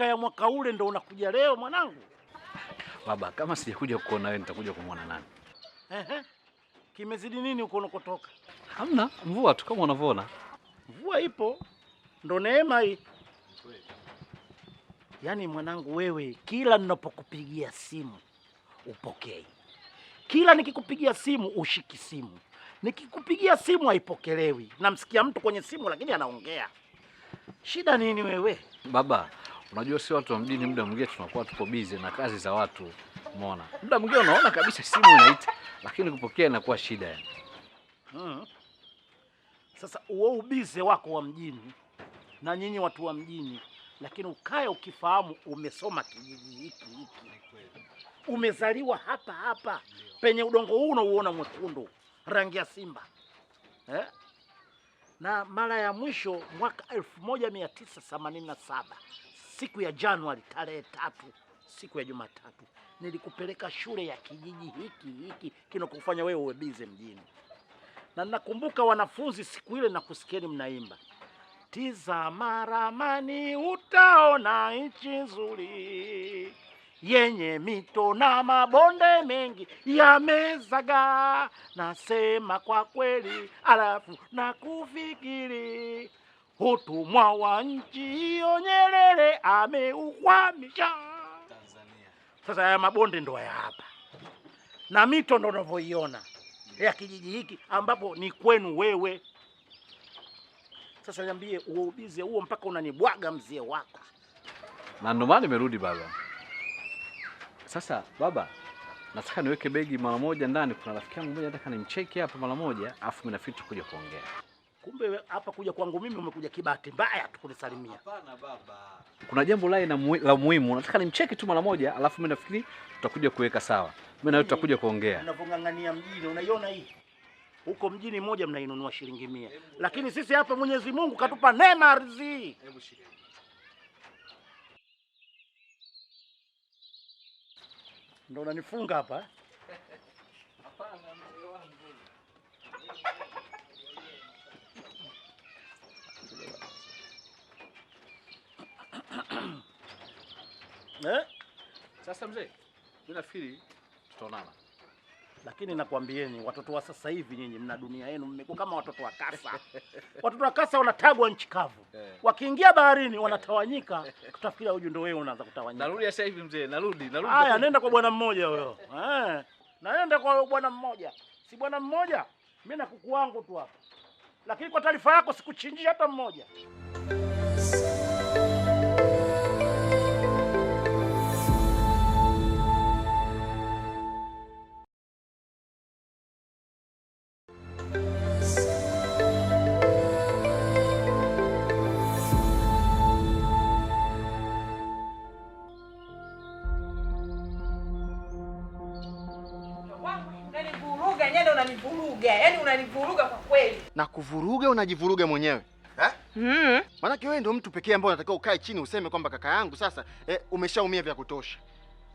ya mwaka ule ndo unakuja leo mwanangu? Baba, kama sijakuja kukuona wewe nitakuja kumwona nani? Kimezidi nini uko unakotoka? Hamna, mvua tu kama unavyoona. Mvua ipo. Ndo neema hii. Yaani mwanangu wewe, kila ninapokupigia simu upokei. Kila nikikupigia simu ushiki simu. Nikikupigia simu haipokelewi. Namsikia mtu kwenye simu lakini anaongea. Shida nini wewe? Baba, unajua si watu wa mjini muda mwingine tunakuwa tupo busy na kazi za watu. Umeona? Muda mwingine unaona kabisa simu inaita lakini kupokea inakuwa shida yani. Sasa uwe ubize wako wa mjini na nyinyi watu wa mjini, lakini ukae ukifahamu umesoma kijiji hiki. Umezaliwa hapa penye udongo huu unauona mwekundu, rangi ya Simba. Na mara ya mwisho mwaka 1987 siku ya Januari tarehe 3, siku ya Jumatatu, nilikupeleka shule ya kijiji hiki kinakufanya wewe uwe bize mjini. Na nakumbuka wanafunzi siku ile na kusikieni mnaimba, tizama ramani utaona nchi nzuri yenye mito na mabonde mengi yamezaga. Nasema kwa kweli alafu na kufikiri, utumwa wa nchi hiyo Nyerere ameukwamisha Tanzania. Sasa haya mabonde ndo ya hapa na mito ndo unavyoiona ya kijiji hiki ambapo ni kwenu wewe. Sasa niambie, uubize huo mpaka unanibwaga mzee wako. Na ndo maana nimerudi baba. Sasa baba, nataka niweke begi mara moja ndani, kuna rafiki yangu mmoja nataka nimcheke hapa mara moja, afu mimi nafikiri tukuja kuongea. Kumbe hapa kuja kwangu mimi umekuja kibahati mbaya tu kunisalimia. Hapana baba. Kuna jambo la muhimu, nataka nimcheke tu mara moja, alafu mimi nafikiri tutakuja kuweka sawa. Mimi na wewe tutakuja kuongea. Unavongangania mjini, unaiona hii? Huko mjini moja mnainunua shilingi 100. Lakini sisi hapa Mwenyezi Mungu katupa neema ardhi. Hebu shika. Ndio unanifunga hapa? Hapana mzee wangu. Sasa mzee, mimi nafikiri tutaonana. Lakini nakwambieni watoto wa sasa hivi nyinyi mna dunia yenu, mmekuwa kama watoto wa kasa. Watoto wa kasa wanatagwa nchi kavu. Wakiingia baharini wanatawanyika, tutafikiria huyu ndio wewe unaanza kutawanyika. Narudi sasa hivi mzee, narudi. Haya, nenda kwa bwana mmoja huyo. Naenda kwa bwana mmoja. Si bwana mmoja? Mimi na kuku wangu tu hapa. Lakini kwa taarifa yako sikuchinjia hata mmoja. Yaani unanivuruga kwa kweli. Na kuvuruga unajivuruga mwenyewe. Maana wewe ndio mtu pekee ambaye unatakiwa ukae chini useme kwamba kaka yangu sasa umeshaumia vya kutosha.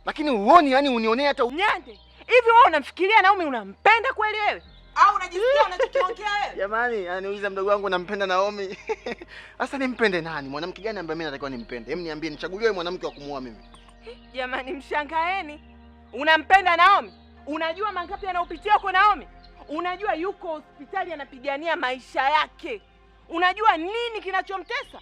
Lakini uone yani unionee hata Nyande. Hivi wewe unamfikiria Naomi unampenda kweli wewe? Au unajisikia unachokiongea wewe? Jamani, ananiuliza mdogo wangu nampenda Naomi. Sasa nimpende nani? Mwanamke gani ambaye mimi natakiwa nimpende? Hem, niambie nichagulie mwanamke wa kumuoa mimi. Jamani mshangaeni. Unampenda Naomi? Unajua mangapi anayopitia kwa Naomi? Unajua yuko hospitali anapigania maisha yake. Unajua nini kinachomtesa?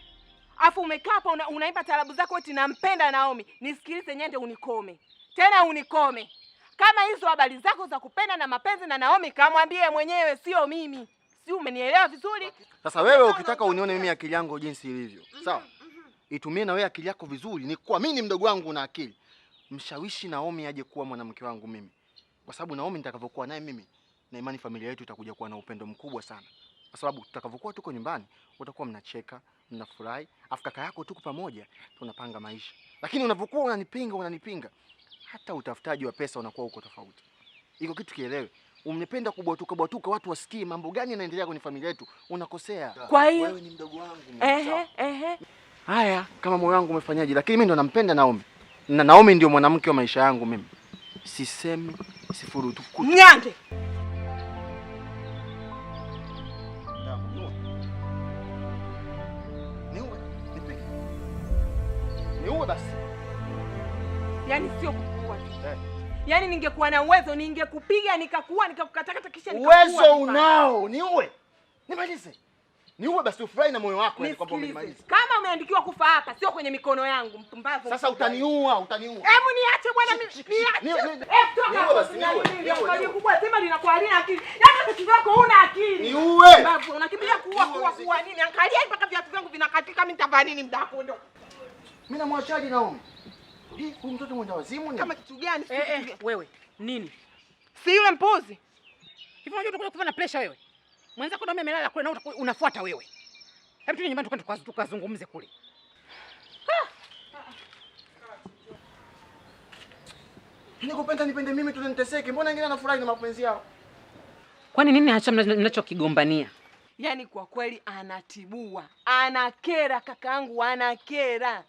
Afu umekaa hapa unaimba tarabu zako eti nampenda Naomi. Nisikilize Nyende, unikome. Tena unikome. Kama hizo habari zako za kupenda na mapenzi na Naomi kamwambie mwenyewe, sio mimi. Si umenielewa vizuri? Sasa wewe ukitaka unione mimi akili yangu jinsi ilivyo. Sawa? Itumie na wewe akili yako vizuri. Ni kuamini mdogo wangu una akili. Mshawishi Naomi aje kuwa mwanamke wangu mimi. Kwa sababu Naomi nitakavyokuwa naye mimi, na imani familia yetu itakuja kuwa na upendo mkubwa sana. Kwa sababu tutakavyokuwa tuko nyumbani, utakuwa mnacheka, mnafurahi, afu kaka yako tuko pamoja, tunapanga maisha. Lakini unapokuwa unanipinga, hata utafutaji wa pesa unakuwa uko tofauti. Iko kitu kielewe. Umependa kubwatuka watu wasikie mambo gani yanaendelea kwenye familia yetu, unakosea. Kwa hiyo wewe ni mdogo wangu mimi. Haya, kama moyo wangu umefanyaje, lakini mimi ndo nampenda Naomi. Na Naomi ndio mwanamke wa maisha yangu mimi. Sisemi, sifurutu. Nyande. Niue basi. Yaani sio kukuua tu. Yaani ningekuwa na uwezo ningekupiga nikakuua nikakukatakata kisha nikakuua. Uwezo unao, niue. Nimalize. Niue basi ufurahi na moyo wako yani kwamba umemaliza. Kama umeandikiwa kufa hapa sio kwenye mikono yangu mpumbavu. Sasa utaniua. Hebu niache bwana niache. Toka basi niue. Kubwa sema linakuwa halina akili. Yaani tatizo lako huna akili. Niue. Babu unakimbia kuua nini? Angalia mpaka viatu vyangu vinakatika mimi nitafanya nini muda wako ndo. Mimi namwachaje Naomi? Huyu mtoto mwenda wazimu ni? Kama kitu gani? Wewe nini? Si yule mpuzi. Hivi unajua utakuja kufa na pressure wewe. Mwanza kwa Naomi amelala kule na unafuata wewe. Hebu tu nyumbani tukazungumze kule. Nikupenda nipende mimi tunaniteseke. Mbona wengine wanafurahi na mapenzi yao? Kwani nini hasa mnachokigombania? Yaani kwa kweli anatibua. Anakera kakaangu, anakera.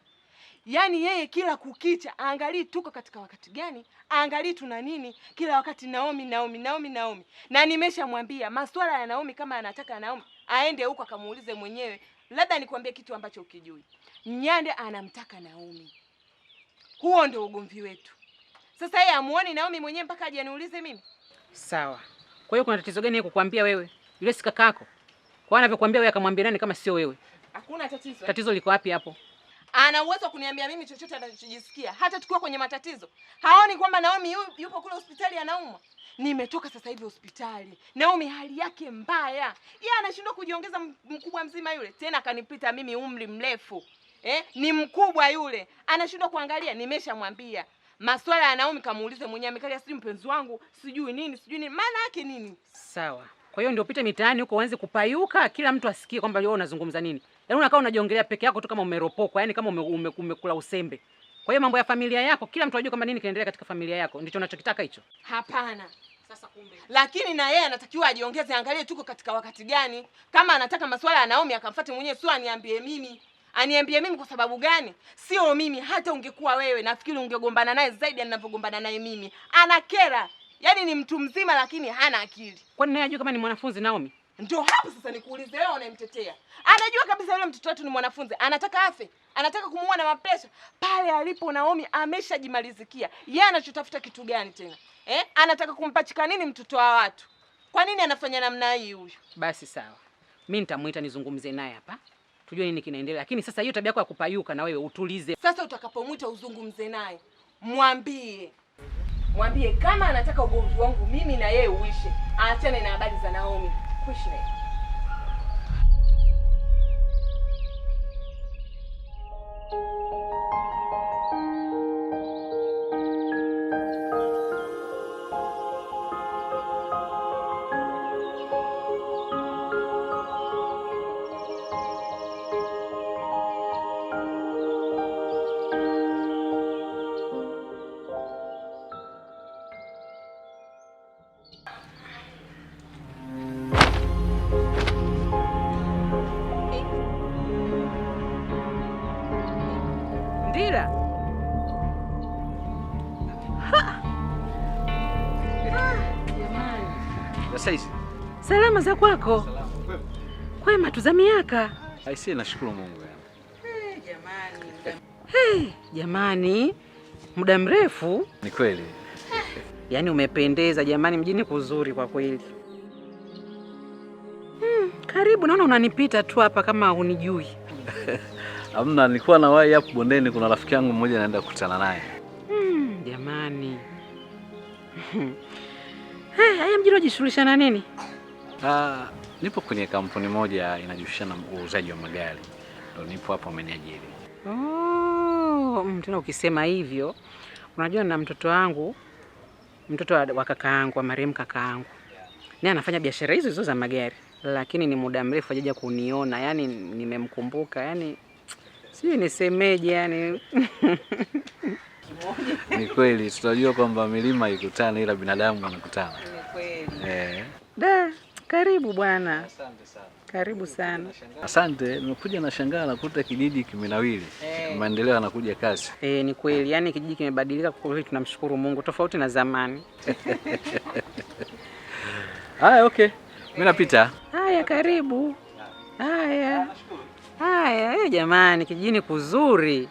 Yaani yeye kila kukicha angalii tuko katika wakati gani? Angalii tuna nini? Kila wakati Naomi. Na nimeshamwambia masuala ya Naomi kama anataka Naomi aende huko akamuulize mwenyewe. Labda nikwambie kitu ambacho ukijui. Nyande anamtaka Naomi. Huo ndio ugomvi wetu. Sasa yeye amuone Naomi mwenyewe mpaka aje aniulize mimi. Sawa. Kwa hiyo kuna tatizo gani yeye kukwambia wewe? Yule si kakako. Kwa anavyokuambia wewe akamwambia nani kama sio wewe? Hakuna tatizo. Tatizo liko wapi hapo? Ana uwezo kuniambia mimi chochote anachojisikia hata tukiwa kwenye matatizo. Haoni kwamba Naomi yupo kule hospitali anaumwa. Nimetoka sasa hivi hospitali. Naomi hali yake mbaya. Yeye anashindwa kujiongeza mkubwa mzima yule. Tena akanipita mimi umri mrefu. Ni mkubwa yule. Anashindwa kuangalia. Nimeshamwambia. Masuala ya Naomi kamuulize mwenyewe amekalia sijui mpenzi wangu, sijui nini. Maana yake nini? Sawa. Kwa hiyo ndio upite mitaani huko uanze kupayuka kila mtu asikie kwamba wewe unazungumza nini. Yaani unakaa unajiongelea peke yako tu kama umeropokwa, yaani kama umekula usembe. Kwa hiyo mambo ya familia yako kila mtu ajue kama nini kinaendelea katika familia yako. Ndicho unachokitaka hicho? Hapana. Sasa kumbe. Lakini na yeye anatakiwa ajiongeze, angalie tuko katika wakati gani. Kama anataka masuala ya Naomi akamfuate mwenyewe, sio aniambie mimi. Aniambie mimi kwa sababu gani? Sio mimi, hata ungekuwa wewe nafikiri ungegombana naye zaidi ninavyogombana naye mimi. Anakera. Yaani ni mtu mzima lakini hana akili. Kwani naye ajue kama ni mwanafunzi Naomi? Ndio hapo sasa nikuulize wewe unayemtetea. Anajua kabisa yule mtoto wetu ni mwanafunzi. Anataka afe. Anataka kumuua na mapesa. Pale alipo Naomi ameshajimalizikia. Yeye anachotafuta kitu gani tena? Anataka kumpachika nini mtoto wa watu? Kwa nini anafanya namna hii huyu? Basi sawa. Mimi nitamuita nizungumze naye hapa. Tujue nini kinaendelea. Lakini sasa hiyo tabia yako ya kupayuka na wewe utulize. Sasa utakapomuita uzungumze naye, mwambie kama anataka ugomvi wangu mimi na yeye uishe, aachane na habari za Naomi. Kuishi naye. Ndira. Sasa hizi. Salama za kwako? Kwema tu za miaka. Aisee, nashukuru Mungu yani. Jamani. Muda mrefu. Ni kweli. Yaani umependeza jamani, mjini kuzuri kwa kweli. Karibu, naona unanipita tu hapa kama hunijui. Hamna, nilikuwa na wahi hapo bondeni, kuna rafiki yangu mmoja naenda kukutana naye. Jamani. Haya mjini unajishughulisha na nini? Nipo kwenye kampuni moja inajihusisha na uuzaji wa magari. Ndio nipo hapo ameniajiri. Tena ukisema hivyo, unajua na mtoto wangu, mtoto wa kakaangu, wa marehemu kakaangu. Naye anafanya biashara hizo za magari, lakini ni muda mrefu hajaja kuniona. Yaani nimemkumbuka, yaani sijui nisemeje yani. Ni kweli, tunajua kwamba milima ikutana ila binadamu wanakutana. Ni kweli. Karibu bwana. Asante sana. Karibu sana. Asante, nimekuja na shangaa nakuta kijiji kimenawili. Maendeleo yanakuja kasi. Ni kweli, yani kijiji kimebadilika kwa kweli, tunamshukuru Mungu tofauti na zamani. Haya, okay. Mimi napita. Haya, karibu. Haya. Jamani, kijijini kuzuri.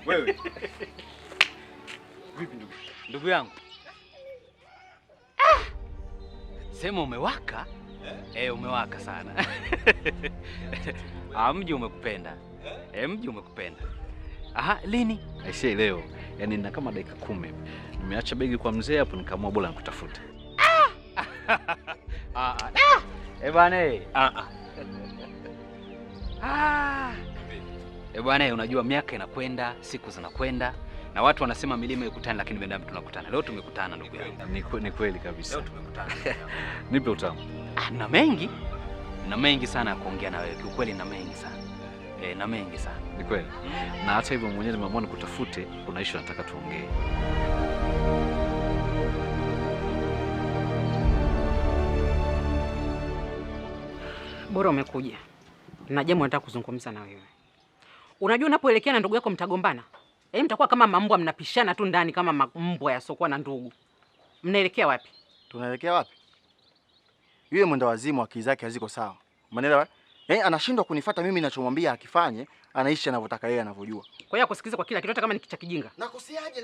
Wewe. Vipi ndugu yangu? Sema umewaka? Umewaka sana. Mji umekupenda. Mji umekupenda. Aha, lini? Aisee, leo. Yaani nina kama dakika 10. Nimeacha begi kwa mzee hapo nikaamua bora nikutafuta. Bwana. Bwana, unajua miaka inakwenda, siku zinakwenda na watu wanasema milima ikutana, lakini binadamu tunakutana. Leo tumekutana ndugu yangu. Ni kweli kabisa. Leo tumekutana. Nipe utamu. Na mengi sana ya kuongea na wewe. Kiukweli na mengi sana. Na mengi sana. Ni kweli. Na hata hivyo mwenyewe nimeamua nikutafute, kuna issue nataka tuongee. Bora umekuja. Na jambo nataka kuzungumza na wewe. Unajua unapoelekea na ndugu yako mtagombana? Mtakuwa kama mambwa mnapishana tu ndani kama mambwa yasokuwa na ndugu. Mnaelekea wapi? Tunaelekea wapi? Yule mwenda wazimu akili zake haziko sawa. Umeelewa? Anashindwa kunifuata mimi ninachomwambia akifanye, anaishi anavyotaka yeye anavyojua. Kwa hiyo akusikize kwa kila kitu hata kama ni kicha kijinga. Nakoseaje?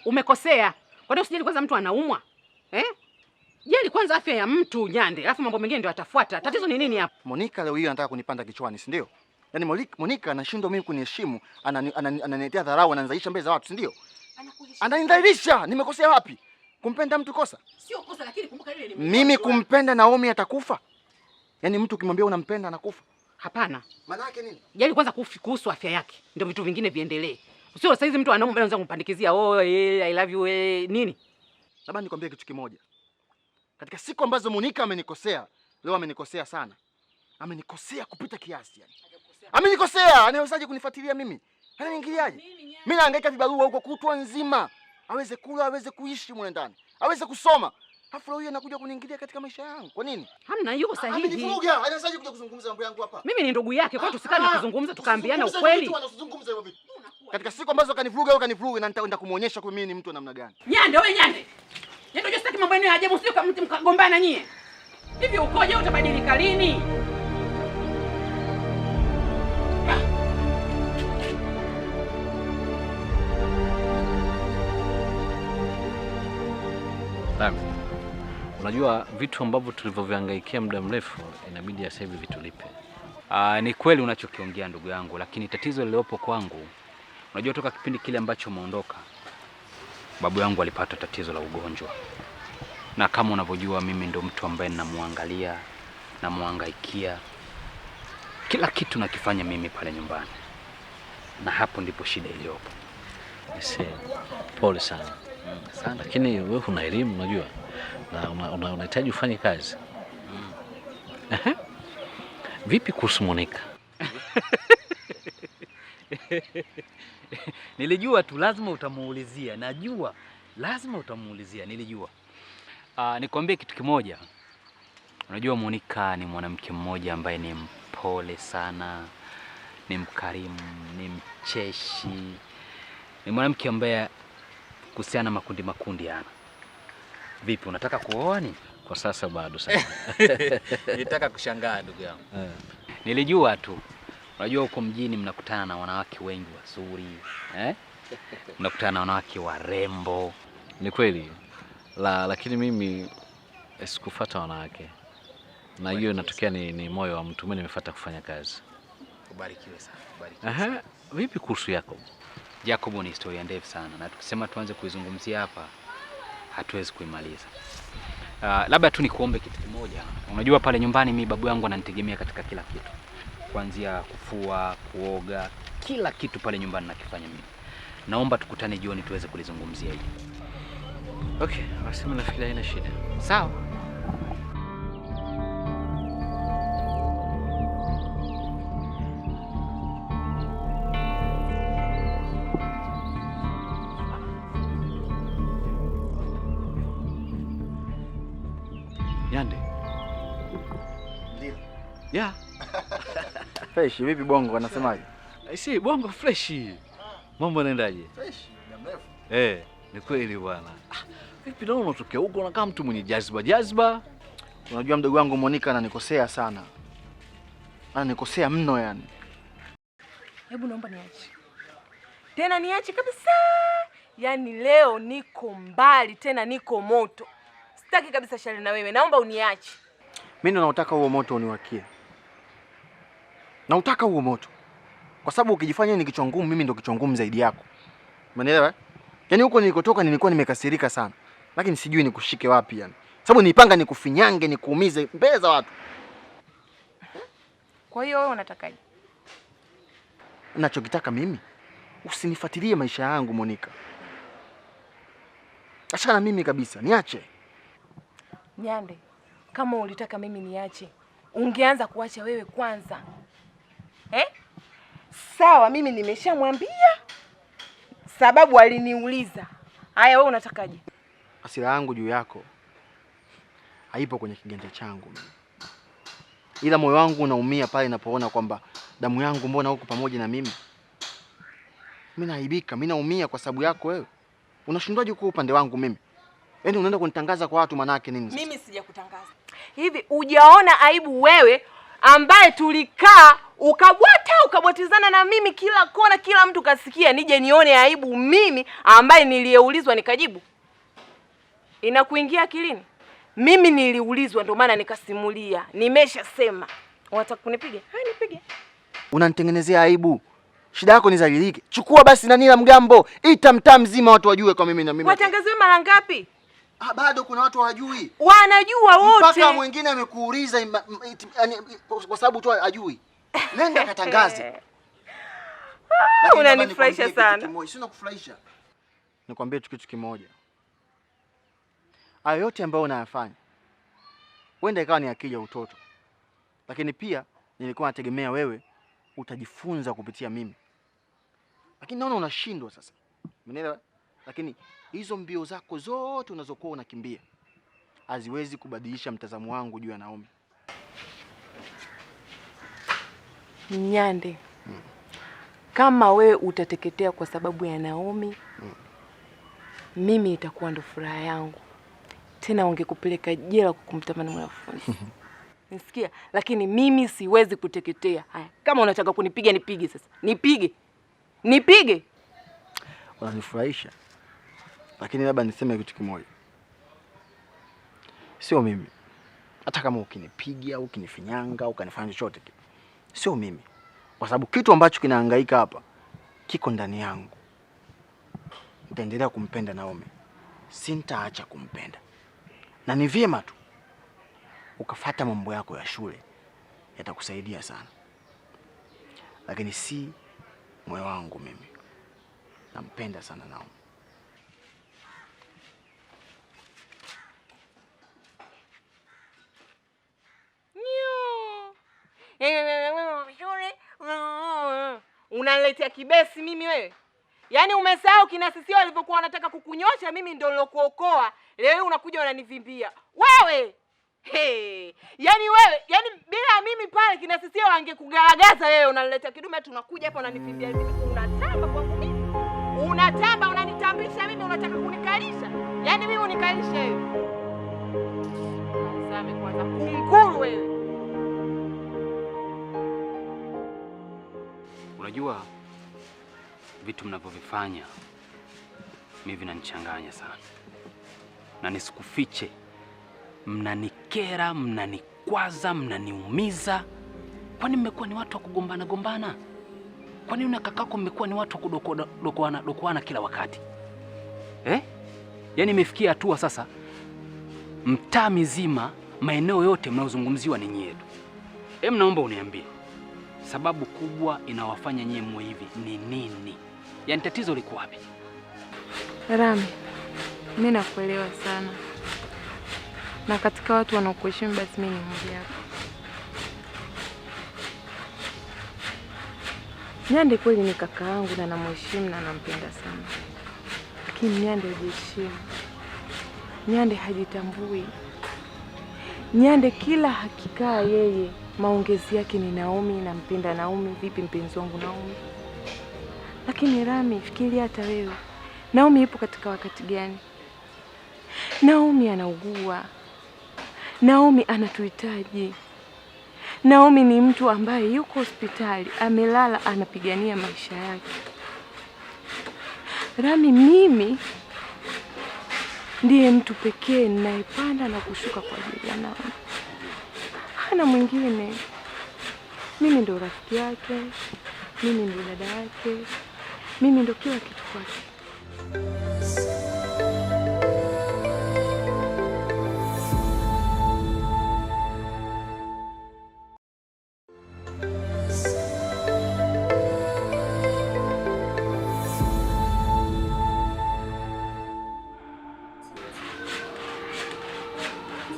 Umekosea. Kwa nini usijali kwanza mtu anaumwa? Jali kwanza afya ya mtu Nyande, alafu mambo mengine ndio atafuata. Tatizo ni nini hapa? Monica leo hii anataka kunipanda kichwani, si ndio? Yaani Monica anashindwa mimi kuniheshimu, ananiletea dharau, ananizaisha mbele za watu, si ndio? Ananidhalilisha. Nimekosea wapi? Kumpenda mtu kosa? Sio kosa, lakini kumbuka ile ni mimi kumpenda Naomi atakufa. Yaani mtu ukimwambia unampenda anakufa. Hapana. Maana yake nini? Jali kwanza kuhusu afya yake, ndio vitu vingine viendelee. Sio sasa hizi mtu anaomba anza kumpandikizia I love you nini? Labda nikwambie kitu kimoja. Katika siku ambazo Monica amenikosea, leo amenikosea sana. Amenikosea kupita kiasi yani. Amenikosea, anawezaje kunifuatilia mimi? Ananiingiliaje? Mimi nahangaika vibarua huko kutwa nzima. Aweze kula, aweze kuishi mwe ndani. Aweze kusoma. Halafu leo anakuja kuniingilia katika maisha yangu. Kwa nini? Hamna, yuko sahihi. Amenivuruga. Anawezaje kuja kuzungumza mambo yangu hapa? Mimi ni ndugu yake, kwa hiyo tusikane na kuzungumza tukaambiana ukweli. Tunazungumza hivyo vitu. Katika siku ambazo kanivuruga au kanivuruga na nitaenda kumuonyesha kwa mimi ni mtu wa namna gani. Nyande, wewe Nyande. Nyande, unajua sitaki mambo yenu ya ajabu, sio kama mtu mkagombana nyie. Hivi ukoje, utabadilika lini? Unajua vitu ambavyo tulivyovihangaikia muda mrefu inabidi sasa hivi vitulipe. Ni kweli unachokiongea ndugu yangu, lakini tatizo liliopo kwangu, unajua toka kipindi kile ambacho umeondoka, babu yangu alipata tatizo la ugonjwa. Na kama unavyojua mimi ndo mtu ambaye ninamwangalia, namuhangaikia. Kila kitu nakifanya mimi pale nyumbani. Na hapo ndipo shida iliyopo. Pole sana. Sana, lakini wewe una elimu unajua. Na unahitaji ufanye kazi. Vipi kuhusu Monica? Nilijua tu lazima utamuulizia. Najua lazima utamuulizia, nilijua. Nikwambie kitu kimoja. Unajua Monica ni mwanamke mmoja ambaye ni mpole sana, ni mkarimu, ni mcheshi. Ni mwanamke ambaye kuhusiana makundi yana. Vipi, unataka kuoa ni? Kwa sasa bado sana. Nilitaka kushangaa ndugu yangu. Nilijua tu. Unajua huko mjini mnakutana na wanawake wengi wazuri, mnakutana na wanawake warembo. Ni kweli. Lakini mimi sikufuata wanawake. Na hiyo inatokea ni moyo wa mtu. Mimi nimefuata kufanya kazi. Ubarikiwe sana. Ubarikiwe. Vipi kuhusu Jacob? Jacob ni historia ndefu sana na tukisema tuanze kuizungumzia hapa hatuwezi kuimaliza. Labda tu nikuombe kitu kimoja. Unajua pale nyumbani mimi babu yangu ananitegemea katika kila kitu. Kuanzia kufua, kuoga, kila kitu pale nyumbani nakifanya mimi. naomba tukutane jioni tuweze kulizungumzia hili. Okay, basi mimi nafikiri haina shida. Sawa. Nyande. Ndio. Yeah. Fresh, vipi Bongo wanasemaje? Si Bongo fresh. Mambo yanaendaje? Fresh, muda mrefu. Ni kweli bwana. Vipi naona unatokea huko unakaa mtu mwenye jazba? Unajua mdogo wangu Monica ananikosea sana. Ananikosea mno yani. Hebu naomba niache. Tena niache kabisa. Yaani leo niko mbali, tena niko moto. Sitaki kabisa shari na wewe. Naomba uniache. Mimi nautaka huo moto uniwakie. Nautaka huo moto. Kwa sababu ukijifanya ni kichwa ngumu, mimi ndo kichwa ngumu zaidi yako. Umeelewa? Yaani huko nilikotoka nilikuwa nimekasirika sana. Lakini sijui nikushike wapi yani. Sababu nilipanga nikufinyange, nikuumize mbele za watu. Kwa hiyo wewe unatakaje? Ninachokitaka mimi, usinifuatilie maisha yangu Monica. Achana na mimi kabisa, niache. Nyande, kama ulitaka mimi niache, ungeanza kuacha wewe kwanza. Sawa, mimi nimeshamwambia sababu aliniuliza. Haya wewe unatakaje? Hasira yangu juu yako haipo kwenye kiganja changu mimi. Ila moyo wangu unaumia pale ninapoona kwamba damu yangu mbona huko pamoja na mimi. Mimi naibika, mimi naumia kwa sababu yako wewe. Unashindwaje kuwa upande wangu mimi? Yaani unaenda kunitangaza kwa watu manake nini? Mimi sijakutangaza. Hivi hujaona aibu wewe ambaye tulikaa ukabwatizana na mimi kila kona, kila mtu kasikia, nije nione aibu mimi ambaye niliyeulizwa nikajibu? Inakuingia akilini? Mimi niliulizwa ndio maana nikasimulia. Nimeshasema. Unataka kunipiga? Hai nipige. Unanitengenezea aibu. Shida yako ni zalilike. Chukua basi nani la mgambo. Ita mtaa mzima watu wajue kwa mimi na mimi. Watangaziwe mara ngapi? Bado kuna watu hawajui. Wanajua wote. Mpaka mwingine amekuuliza yani kwa sababu tu hajui. Nenda katangaze. Unanifurahisha sana. Sio nakufurahisha. Nikwambie tu kitu kimoja. Hayo yote ambayo unayafanya wenda ikawa ni akili ya utoto. Lakini pia nilikuwa nategemea wewe utajifunza kupitia mimi. Lakini naona unashindwa sasa. Umeelewa? Lakini hizo mbio zako zote unazokuwa unakimbia haziwezi kubadilisha mtazamo wangu juu ya Naomi. Nyande. Kama wewe utateketea kwa sababu ya Naomi, mimi itakuwa ndo furaha yangu. Tena ungekupeleka jela kwa kumtamani mwanafunzi. Nisikia? Lakini mimi siwezi kuteketea. Haya, kama unataka kunipiga nipige sasa. Nipige. Unanifurahisha. Lakini labda niseme kitu kimoja. Sio mimi. Hata kama ukinipiga au ukinifinyanga au ukanifanya chochote kile. Sio mimi. Kwa sababu kitu ambacho kinahangaika hapa kiko ndani yangu. Nitaendelea kumpenda Naomi. Sintaacha kumpenda. Na ni vyema tu ukafuata mambo yako ya shule, yatakusaidia sana. Lakini si moyo wangu mimi. Nampenda sana Naomi. Unaniletea kibesi mimi wewe? Yaani umesahau kina sisi walivyokuwa wanataka kukunyosha, mimi ndio nilokuokoa. Leo unakuja unanivimbia. Wewe! Yaani wewe, yaani bila mimi pale kina sisi wangekugaragaza wewe, unaniletea kidume tunakuja hapa unanivimbia hivi. Unatamba kwangu mimi? Unatamba unanitambisha mimi, unataka kunikalisha? Yaani mimi unikalisha wewe. Sasa kwanza kunguru wewe. Unajua vitu mnavyovifanya mimi vinanichanganya sana. Na nisikufiche, mnanikera, mnanikwaza, mnaniumiza. Kwani mmekuwa ni watu wa kugombana? Kwani una kakako mmekuwa ni watu wa kudokoana kila wakati? Yaani imefikia hatua sasa mtaa mzima, maeneo yote mnaozungumziwa ni nyie tu. Naomba uniambie sababu kubwa inawafanya nyie mwe hivi ni nini? Yaani tatizo liko wapi? Rami, mimi nakuelewa sana. Na katika watu wanaokuheshimu basi mimi ni mmoja wapo. Nyande kweli ni kaka yangu na namheshimu na nampenda sana. Lakini Nyande hajiheshimu. Nyande hajitambui. Nyande kila hakikaa yeye maongezi yake ni Naomi, nampenda Naomi, vipi mpenzi wangu Naomi. Lakini Rami, fikiria hata wewe. Naomi ipo katika wakati gani? Naomi anaugua. Naomi anatuhitaji. Naomi ni mtu ambaye yuko hospitali, amelala, anapigania maisha yake. Rami, mimi ndiye mtu pekee ninayepanda na kushuka kwa ajili ya Naomi. Hana mwingine. Mimi ndo rafiki yake, mimi ndo dada yake, mimi ndo kila kitu kwake.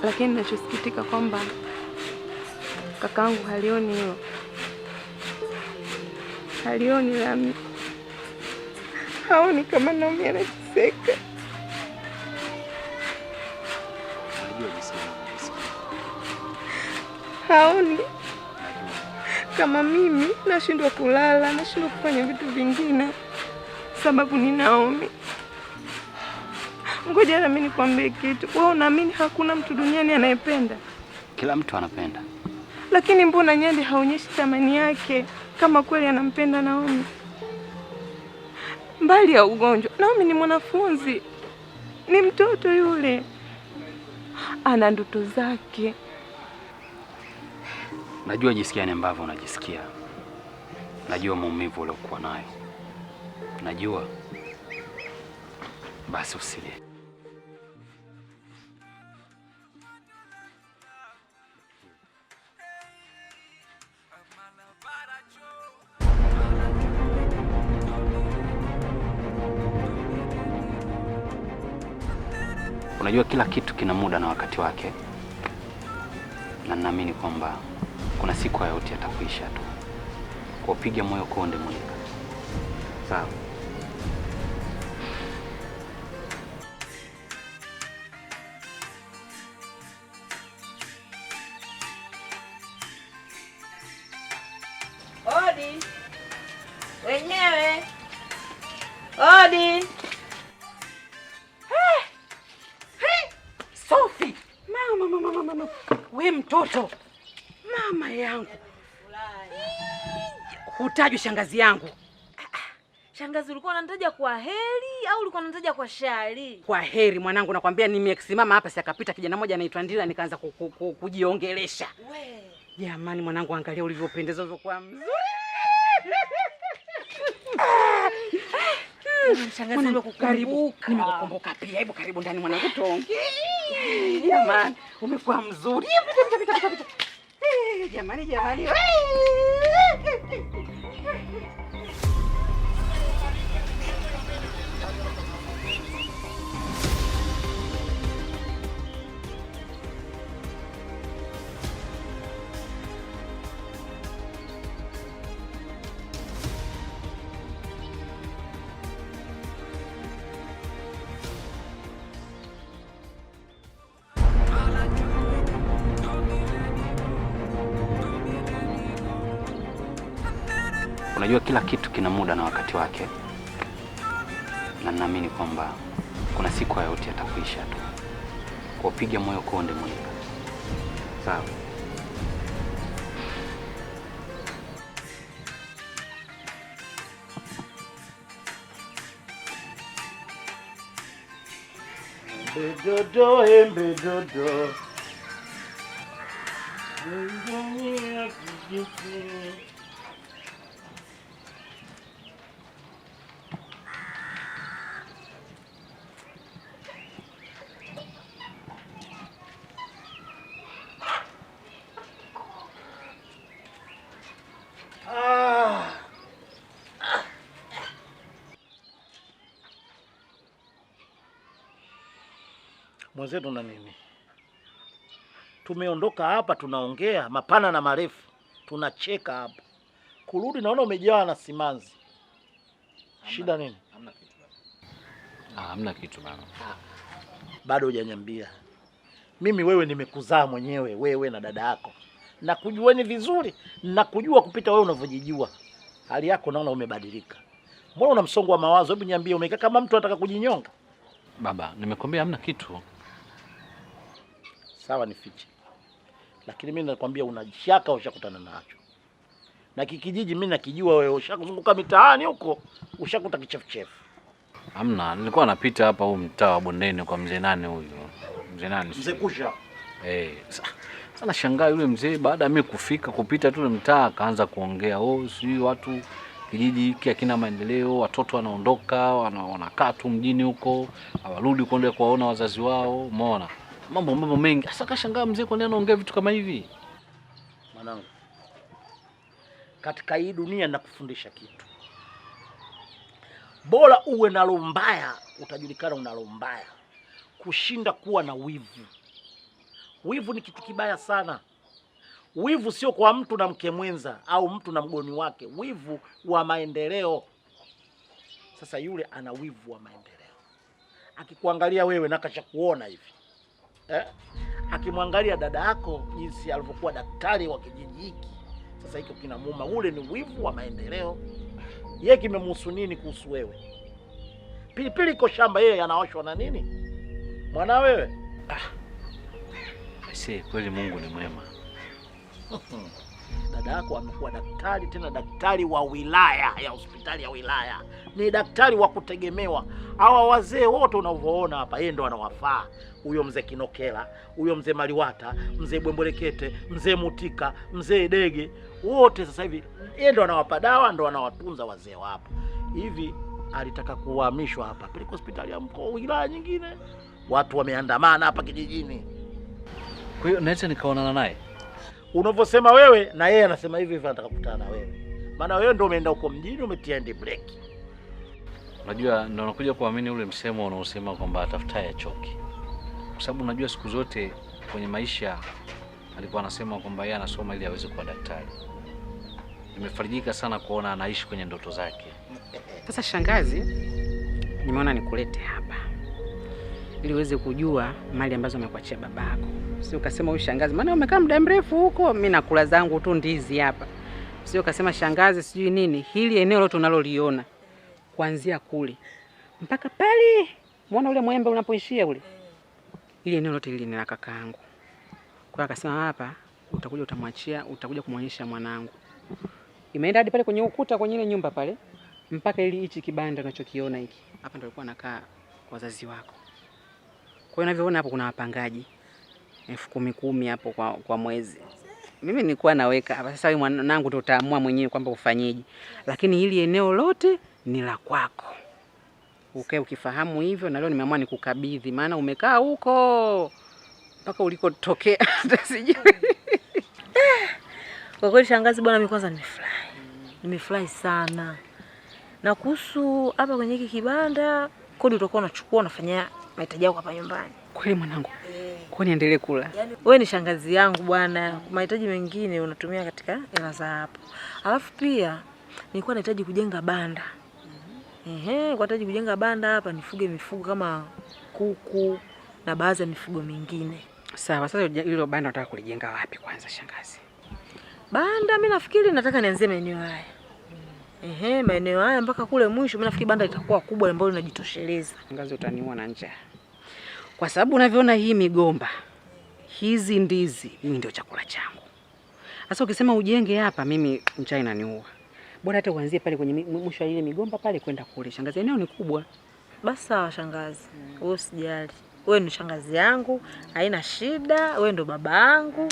Lakini ninachosikitika kwamba kakaangu halioni hilo. Halioni Rami. Haoni kama Naomi anateseka. Haoni kama mimi nashindwa kulala, nashindwa kufanya vitu vingine sababu ni Naomi. Ngoja na mimi nikwambie kitu. Wewe unaamini hakuna mtu duniani anayependa? Kila mtu anapenda. Lakini mbona Nyande haonyeshi thamani yake kama kweli anampenda Naomi? Mbali ya ugonjwa, Naomi ni mwanafunzi. Ni mtoto yule. Ana ndoto zake. Najua jinsi gani ambavyo unajisikia. Najua maumivu uliokuwa nayo. Najua. Basi usilie. Unajua kila kitu kina muda na wakati wake. Na ninaamini kwamba kuna siku yote yatakuisha tu. Kwa upige moyo konde Monica. Sawa? Odi. Wenyewe. Odi. Sophie, mama. We mtoto. Mama yangu. Hutajwi shangazi yangu. Shangazi, ulikuwa unanitaja kwa heri au ulikuwa unanitaja kwa shari? Kwa heri mwanangu, nakwambia nimesimama hapa si akapita kijana mmoja anaitwa Ndila nikaanza kujiongelesha. We. Jamani mwanangu, angalia ulivyopendeza ulivyokuwa mzuri. Shangazi, nimekukumbuka. Nimekukumbuka pia. Hebu karibu ndani mwanangu tuongee. Jamani, umekuwa mzuri. Pita. Jamani. Unajua kila kitu kina muda na wakati wake. Na ninaamini kwamba kuna siku yote yatakuisha tu. Kwa upige moyo konde Monica. Sawa? Embedodo. Mwenzetu na nini? Tumeondoka hapa tunaongea mapana na marefu. Tunacheka hapa. Kurudi naona umejawa na simanzi. Shida nini? Hamna kitu baba. Hamna kitu baba. Bado hujaniambia. Mimi wewe nimekuzaa mwenyewe, wewe na dada yako. Nakujueni vizuri, nakujua kupita wewe unavyojijua. Hali yako naona umebadilika. Mbona una msongo wa mawazo? Hebu niambie, umekaa kama mtu anataka kujinyonga? Baba, nimekwambia hamna kitu. Sawa, nifiche. Lakini mimi nakwambia una shaka ushakutana nacho. Na kikijiji mimi nakijua, wewe ushakuzunguka mitaani huko, ushakuta kichefuchefu. Hamna, nilikuwa napita hapa huu mtaa wa Bondeni kwa mzee nani huyo? Mzee nani? Mzee Kusha. Sana shangaa yule mzee baada ya mimi kupita tu mtaa akaanza kuongea, sijui watu kijiji hiki hakina maendeleo, watoto wanaondoka, wanakaa tu mjini huko, hawarudi kwenda kuwaona wazazi wao, umeona? Mambo mengi. Sasa kashangaa mzee kwa nini anaongea vitu kama hivi? Mwanangu, katika hii dunia nakufundisha kitu. Bora uwe na roho mbaya, utajulikana una roho mbaya, kushinda kuwa na wivu. Wivu ni kitu kibaya sana. Wivu sio kwa mtu na mke mwenza au mtu na mgoni wake. Wivu wa maendeleo. Sasa yule ana wivu wa maendeleo. Akikuangalia wewe na kasha kuona hivi. Akimwangalia dada yako jinsi alivyokuwa daktari wa kijiji hiki. Sasa hiko kinamuuma. Ule ni wivu wa maendeleo. Yeye kimemhusu nini kuhusu wewe? Pilipili iko shamba, yeye anaoshwa na nini? Mwana wewe? Kweli Mungu ni mwema. Dada yako amekuwa daktari, tena daktari wa wilaya, ya hospitali ya wilaya. Ni daktari wa kutegemewa. Hawa wazee wote unavyoona hapa, yeye ndo anawafaa. Huyo mzee Kinokela, huyo mzee Maliwata, mzee Bwembelekete, mzee Mutika, mzee Dege, wote sasa hivi yeye ndo anawapa dawa, ndo anawatunza wazee hapa. Hivi alitaka kuhamishwa hapa, peleka hospitali ya mkoa, wilaya nyingine. Watu wameandamana hapa kijijini. Kwa hiyo naweza nikaonana naye? Unavyosema wewe na yeye anasema hivi anataka kukutana na wewe. Maana wewe ndio umeenda huko mjini umetia ndi break. Unajua ndio nakuja kuamini ule msemo unaosema kwamba atafutaye achoki. Kwa sababu unajua siku zote kwenye maisha alikuwa anasema kwamba yeye anasoma ili aweze kuwa daktari. Nimefarijika sana kuona anaishi kwenye ndoto zake. Sasa shangazi, nimeona nikulete hapa ili uweze kujua mali ambazo amekuachia babako. Sio ukasema huyu shangazi, maana umekaa muda mrefu huko, mimi nakula zangu tu ndizi hapa. Sio ukasema shangazi sijui nini. Hili eneo lote unaloliona kuanzia kule mpaka pale, muona ule mwembe unapoishia ule, ile eneo lote hili ni la kakaangu. Kwa akasema hapa utakuja utamwachia, utakuja kumuonyesha mwanangu. Imeenda hadi pale kwenye ukuta kwenye ile nyumba pale, mpaka ili hichi kibanda unachokiona hiki. Hapa ndio alikuwa anakaa wazazi wako. Kwa hiyo unavyoona hapo kuna wapangaji 10,000 hapo kwa mwezi. Mimi nilikuwa naweka hapa. Sasa wewe mwanangu ndio utaamua mwenyewe kwamba ufanyeje. Lakini hili eneo lote ni la kwako. Ukae ukifahamu hivyo, na leo nimeamua nikukabidhi, maana umekaa huko mpaka ulikotokea hata sijui. Kwa kweli shangazi bwana, mimi kwanza nimefurahi. Nimefurahi sana. Na kuhusu hapa kwenye hiki kibanda, kodi utakuwa unachukua unafanyia mahitaji yako hapa nyumbani. Kweli mwanangu? Kwa niendelee kula. Wewe ni shangazi yangu bwana. Mahitaji mengine unatumia katika hela za hapo. Alafu pia nilikuwa nahitaji kujenga banda. Nahitaji kujenga banda hapa nifuge mifugo kama kuku na baadhi ya mifugo mingine. Sawa, sasa hilo banda unataka kulijenga wapi kwanza shangazi? Banda mimi nafikiri nataka nianzie maeneo haya. Maeneo haya mpaka kule mwisho, mimi nafikiri banda litakuwa kubwa ambalo linajitosheleza. Shangazi utaniua na njaa. Kwa sababu unavyoona hii migomba, hizi ndizi, mimi ndio chakula changu. Sasa ukisema ujenge hapa, mimi njaa inaniua. Bora hata uanzie pale kwenye mwisho ile migomba pale kwenda kule. Shangazi, eneo ni kubwa. Basi sawa shangazi. Wewe usijali. Wewe ni shangazi yangu, haina shida. Wewe ndo baba yangu.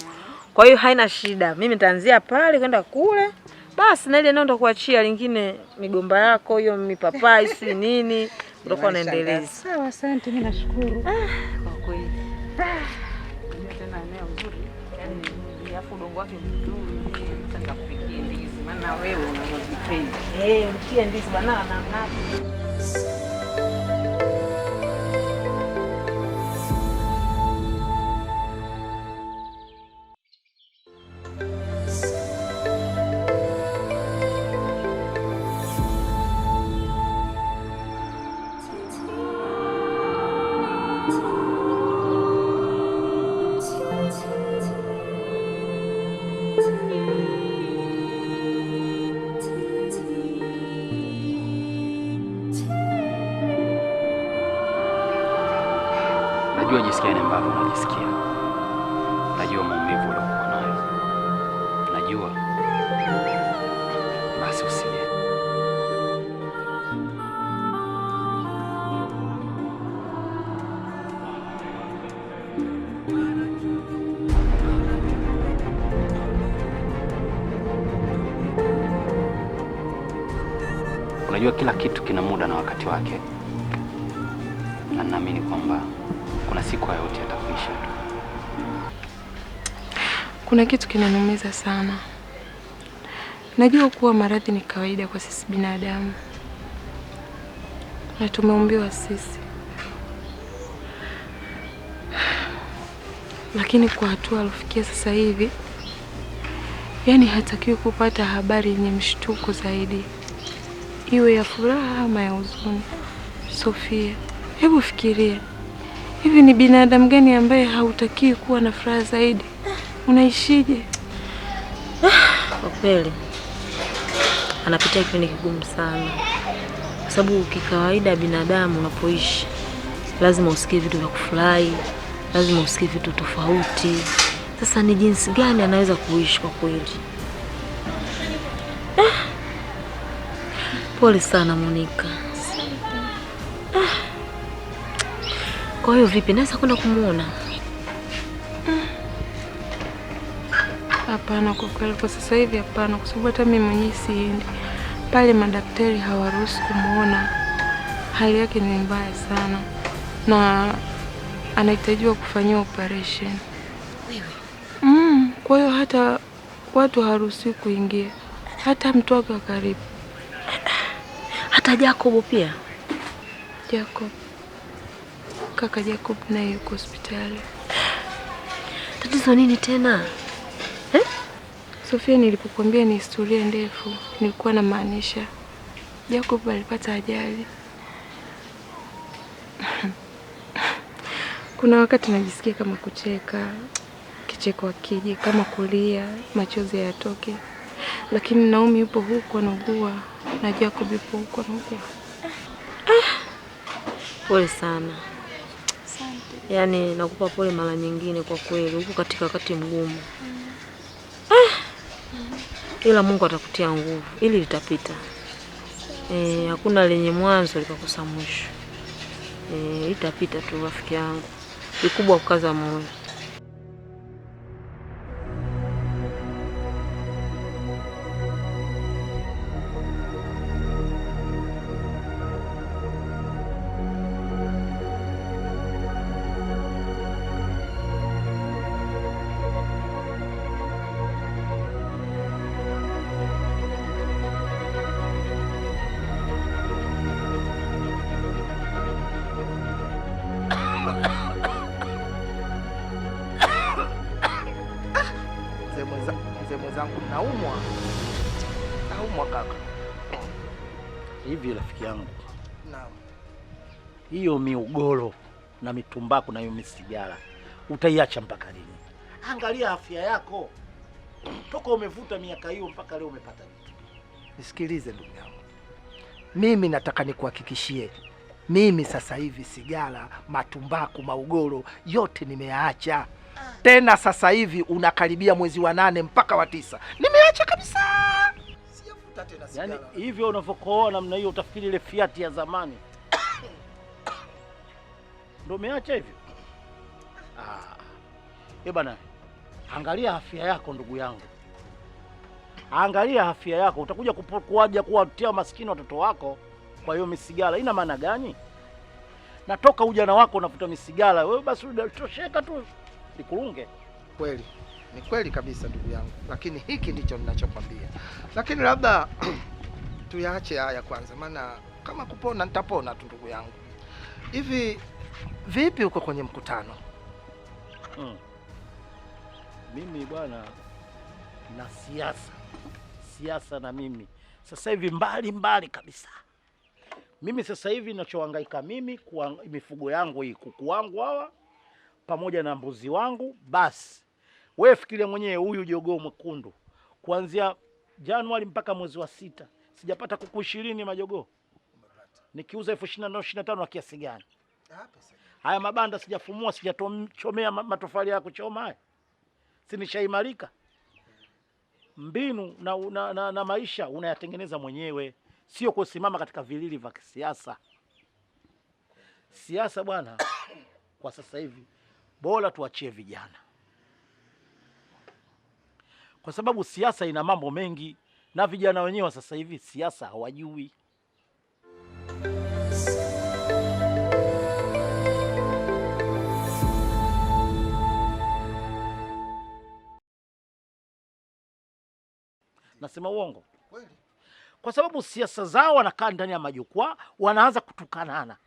Kwa hiyo haina shida. Mimi nitaanzia pale kwenda kule. Basi na ile eneo ndo kuachia lingine migomba yako hiyo mipapai si nini utakuwa unaendeleza. Sawa, asante, mimi nashukuru. Kwa kweli. Tena eneo nzuri. Yaani afu udongo wake mzuri. Sasa nikakupikia ndizi maana wewe unazozipenda. Mtie ndizi bwana na ngapi. Najua jinsi gani ambavyo unajisikia. Najua maumivu uliokuwa nayo. Najua. Basi usilie. Unajua kila kitu kina muda na wakati wake, na naamini kwamba kuna siku yote yatakuisha tu. Kuna kitu kinaniumiza sana. Najua kuwa maradhi ni kawaida kwa sisi binadamu, na tumeumbiwa sisi, lakini kwa hatua alofikia sasa hivi, yani hatakiwi kupata habari yenye mshtuko zaidi, iwe ya furaha ama ya huzuni. Sofia, hebu fikiria, hivi ni binadamu gani ambaye hautakiwi kuwa na furaha zaidi? Unaishije? Kwa kweli anapitia kipindi kigumu sana, kwa sababu kikawaida binadamu unapoishi lazima usikie vitu vya kufurahi, lazima usikie vitu tofauti. Sasa ni jinsi gani anaweza kuishi kwa kweli? Pole sana Monica. Kwa hiyo vipi, naweza kwenda kumuona? Hapana, kwa kweli kwa sasa hivi hapana, kwa sababu hata mimi mwenyewe siendi pale. Madaktari hawaruhusu kumuona, hali yake ni mbaya sana na anahitajiwa kufanyiwa operation. Kwa hiyo hata watu hawaruhusiwi kuingia, hata mtu wake wa karibu. Hata Jacob pia? Jacob, kaka Jacob naye yuko hospitali. Tatizo nini tena? Sofia, nilipokuambia ni historia ndefu, nilikuwa na maanisha Jacob alipata ajali. Kuna wakati najisikia kama kucheka, kicheko akije, kama kulia, machozi yatoke. Lakini Naomi yupo huko anaugua na Jacob yupo huko anaugua. Pole sana. Asante. Yaani nakupa pole mara nyingine kwa kweli, huko katika wakati mgumu. Ila Mungu atakutia nguvu, ili litapita. Hakuna lenye mwanzo likakosa mwisho. Itapita tu rafiki yangu. Kikubwa kukaza moyo. Mzee mwenzangu, naumwa kaka. Hivi rafiki yangu, Naam. hiyo miugoro na mitumbaku na hiyo misigara utaiacha mpaka lini? Angalia afya yako, toka umevuta miaka hiyo mpaka leo umepata nini? Nisikilize ndugu yangu, mimi nataka nikuhakikishie, mimi sasa hivi sigara, matumbaku, maugoro yote nimeyaacha. Tena sasa hivi unakaribia mwezi wa 8 mpaka wa 9, nimeacha kabisa. Sijavuta tena sigara. Yaani hivyo unavyokoa namna hiyo utafikiri ile Fiat ya zamani ndio umeacha hivyo? Bana, angalia afya yako ndugu yangu, angalia afya yako. Utakuja kuaja kuwatia maskini watoto wako kwa hiyo misigara. Ina maana gani? Natoka ujana wako unavuta misigara, wewe basi unatosheka tu nikurunge. Kweli, ni kweli kabisa ndugu yangu, lakini hiki ndicho ninachokwambia. Lakini labda tuyaache haya kwanza, maana kama kupona nitapona tu ndugu yangu. Hivi vipi uko kwenye mkutano? Mimi bwana na siasa na mimi sasa hivi mbali kabisa. Mimi sasa hivi ninachohangaika mimi kwa mifugo yangu hii, kuku wangu hawa pamoja na mbuzi wangu. Basi wewe fikiria mwenyewe, huyu jogoo mwekundu kuanzia Januari mpaka mwezi wa 6 sijapata kuku 20 majogoo. Nikiuza 25 na kiasi gani? Haya mabanda sijafumua, sijachomea matofali ya kuchoma haya. Si nishaimarika. Mbinu na maisha unayatengeneza mwenyewe, sio kusimama katika vilili vya kisiasa. Siasa bwana, kwa sasa hivi bora tuachie vijana, kwa sababu siasa ina mambo mengi na vijana wenyewe sasa hivi siasa hawajui. Nasema uongo? Kweli. Kwa sababu siasa zao wanakaa ndani ya majukwaa, wanaanza kutukanana,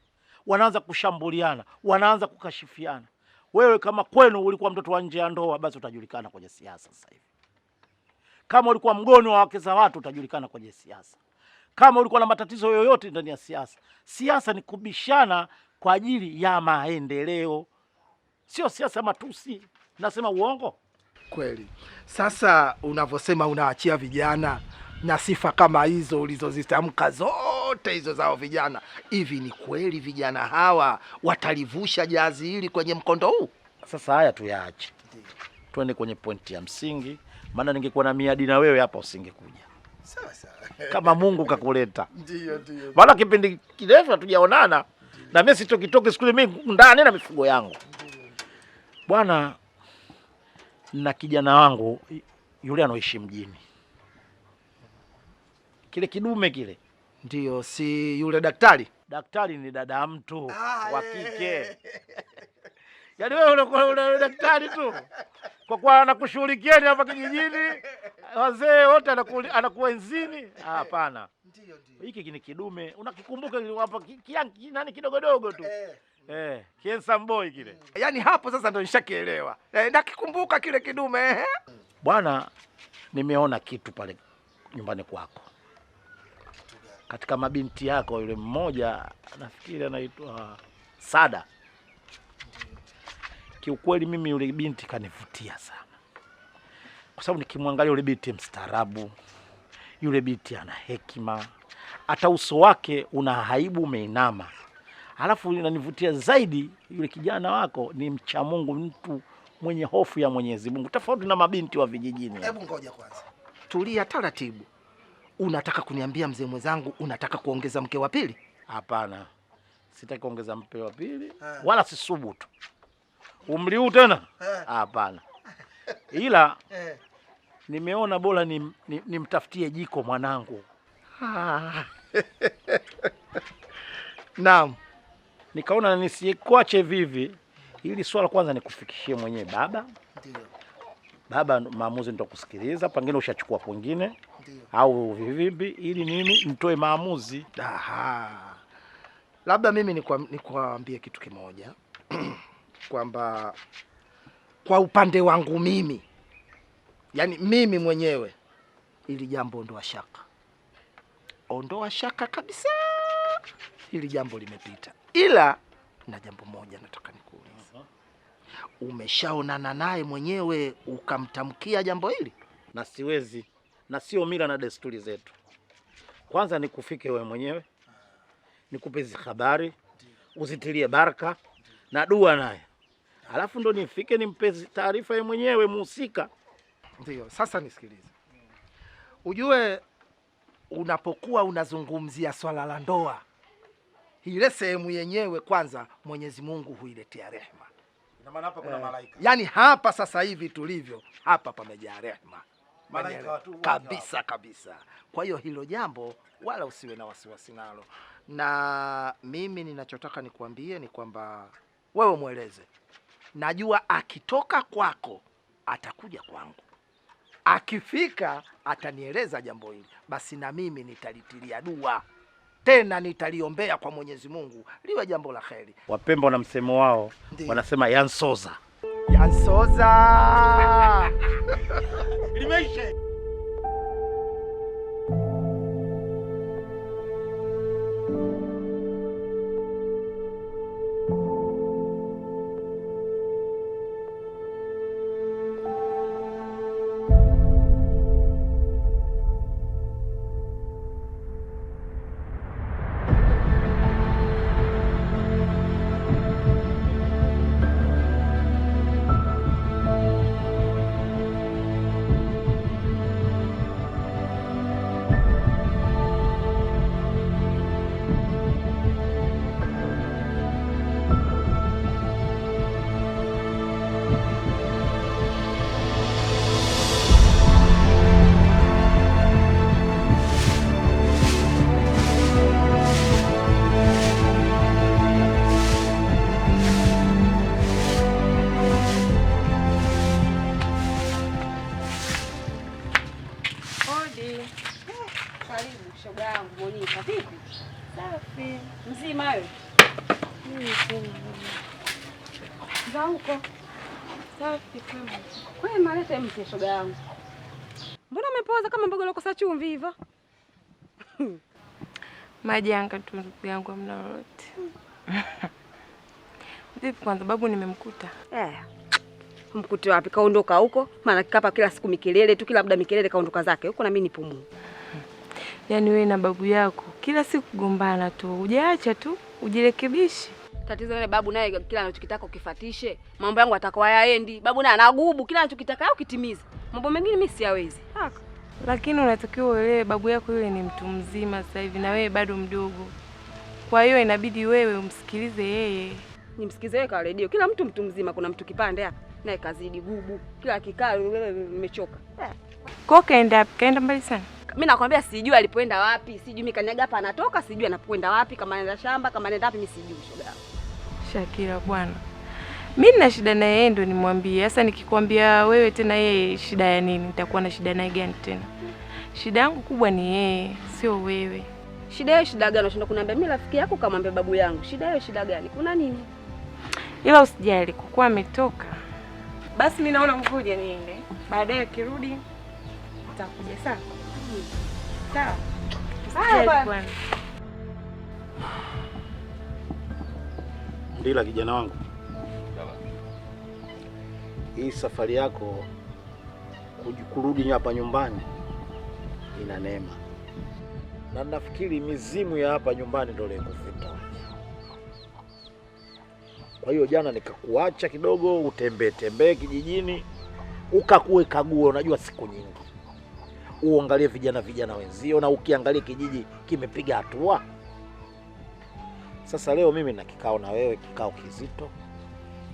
wanaanza kushambuliana, wanaanza kukashifiana. Wewe kama kwenu ulikuwa mtoto wa nje ya ndoa, basi utajulikana kwenye siasa sasa hivi. Kama ulikuwa mgoni wa wake za watu, utajulikana kwenye siasa. Kama ulikuwa na matatizo yoyote ndani ya siasa. Siasa ni kubishana kwa ajili ya maendeleo, sio siasa matusi. Nasema uongo? Kweli. Sasa unavyosema unaachia vijana na sifa kama hizo ulizozitamka zote hizo zao vijana, hivi ni kweli vijana hawa watalivusha jazi hili kwenye mkondo huu? Sasa haya tuyaache, twende kwenye pointi ya msingi, maana ningekuwa na miadi na wewe hapa usingekuja. Sasa kama Mungu kakuleta. Ndio. Maana kipindi kirefu hatujaonana, na mimi sitoki siku mimi ndani na mifugo yangu. Bwana, na kijana wangu yule anaishi mjini, kile kidume kile. Ndio, si yule daktari? Daktari ni dada mtu wa kike. Yaani wewe unakuwa daktari tu kwa kuwa anakushughulikieni hapa kijijini, wazee wote anakuenzini? Hapana. Ndio. Hiki ni kidume. Unakikumbuka hapa nani kidogo tu. Kiensa boy kile. Yaani hapo sasa ndio nishakielewa. Nakikumbuka kile kidume. Bwana, nimeona kitu pale nyumbani kwako. Katika mabinti yako yule mmoja nafikiri anaitwa Sada. Kiukweli mimi yule binti kanivutia sana. Kwa sababu nikimwangalia yule binti mstaarabu, yule binti ana hekima, hata uso wake una haibu umeinama. Halafu inanivutia zaidi yule kijana wako ni mcha Mungu, mtu mwenye hofu ya Mwenyezi Mungu, tofauti na mabinti wa vijijini. Hebu ngoja kwanza. Tulia taratibu. Unataka kuniambia mzee mwenzangu unataka kuongeza mke wa pili? Hapana. Sitaki kuongeza mke wa pili, wala sisubutu. Umri huu tena? Hapana. Ila nimeona bora nimtafutie jiko mwanangu. Naam. Nikaona nisikwache vivi. Ili swala kwanza nikufikishie mwenyewe baba. Ndio. Baba, maamuzi nitakusikiliza, pengine ushachukua kwingine au vivi, ili nini nitoe maamuzi. Labda mimi nikuambie kitu kimoja kwamba kwa upande wangu mimi, yani mimi mwenyewe, ili jambo ondoa shaka kabisa, ili jambo limepita. Ila na jambo moja nataka nikuulize. Umeshaonana naye mwenyewe ukamtamkia jambo hili? Na siwezi, na sio mila na desturi zetu. Kwanza nikufike wewe mwenyewe, nikupe hizi habari, uzitilie baraka na dua naye. Alafu ndo nifike nimpe taarifa yeye mwenyewe muhusika. Ndio, sasa nisikilize. Ujue unapokuwa unazungumzia swala la ndoa, ile sehemu yenyewe kwanza Mwenyezi Mungu huiletea rehema. Ina maana hapa kuna malaika. Yaani hapa sasa hivi tulivyo, hapa pamejaa rehema. Malaika watu kabisa. Kwa hiyo hilo jambo wala usiwe na wasiwasi nalo. Na mimi ninachotaka nikuambie ni kwamba wewe mueleze. Najua akitoka kwako atakuja kwangu. Akifika atanieleza jambo hili. Basi na mimi nitalitilia dua. Tena nitaliombea kwa Mwenyezi Mungu liwe jambo la kheri. Wapemba wana msemo wao, wanasema yansoza. Limeisha. Za huko. Safi kwema. Kwema, leta mke shoga yangu. Mbona umepoza kama mboga lokosa chumvi hivyo? Majanga tu ndugu yangu, hamna lolote. Vipi kwanza babu nimemkuta? Mkuti wapi? Kaondoka huko. Maana kikapa kila siku mikelele tu, kila muda mikelele, kaondoka zake huko na mimi nipo mu. Yaani wewe na babu yako kila siku kugombana tu. Hujaacha tu, ujirekebishi. Tatizo lile babu naye kila anachokitaka ukifatishe. Mambo yangu atakuwa yaendi. Babu naye anagubu kila anachokitaka au kitimize. Mambo mengine mimi siyawezi. Haka. Lakini unatakiwa uelewe babu yako yule ni mtu mzima sasa hivi na wewe bado mdogo. Kwa hiyo inabidi wewe umsikilize yeye. Nimsikilize yeye kwa redio. Kila mtu mzima, kuna mtu kipande hapa. Naye kazidi gubu. Kila kikaa nimechoka. Kwa kaenda mbali sana. Mimi nakwambia sijui alipoenda wapi. Sijui mimi kanyaga hapa anatoka, sijui anapokwenda wapi, kama anaenda shamba, kama anaenda wapi mimi sijui shoga yangu. Shakira bwana. Mimi nina shida na yeye ndo nimwambie. Sasa nikikwambia wewe tena yeye shida ya nini? Nitakuwa na shida naye gani tena? Shida yangu kubwa ni yeye, sio wewe. Shida yeye shida gani? Unashinda kuniambia mimi rafiki yako kamwambia babu yangu. Shida yeye shida gani? Kuna nini? Ila usijali kwa kuwa ametoka. Basi mimi naona ngoja niende. Baadaye akirudi nitakuja sawa. Sawa. Haya bwana. Ndila kijana wangu. Hii safari yako kurudi hapa nyumbani ina neema. Na nafikiri mizimu ya hapa nyumbani ndio ile kufuta. Kwa hiyo jana nikakuacha kidogo utembee kijijini, ukakue kague, unajua siku nyingi. Uangalie vijana wenzio na ukiangalia kijiji kimepiga hatua. Sasa leo mimi na kikao na wewe, kikao kizito,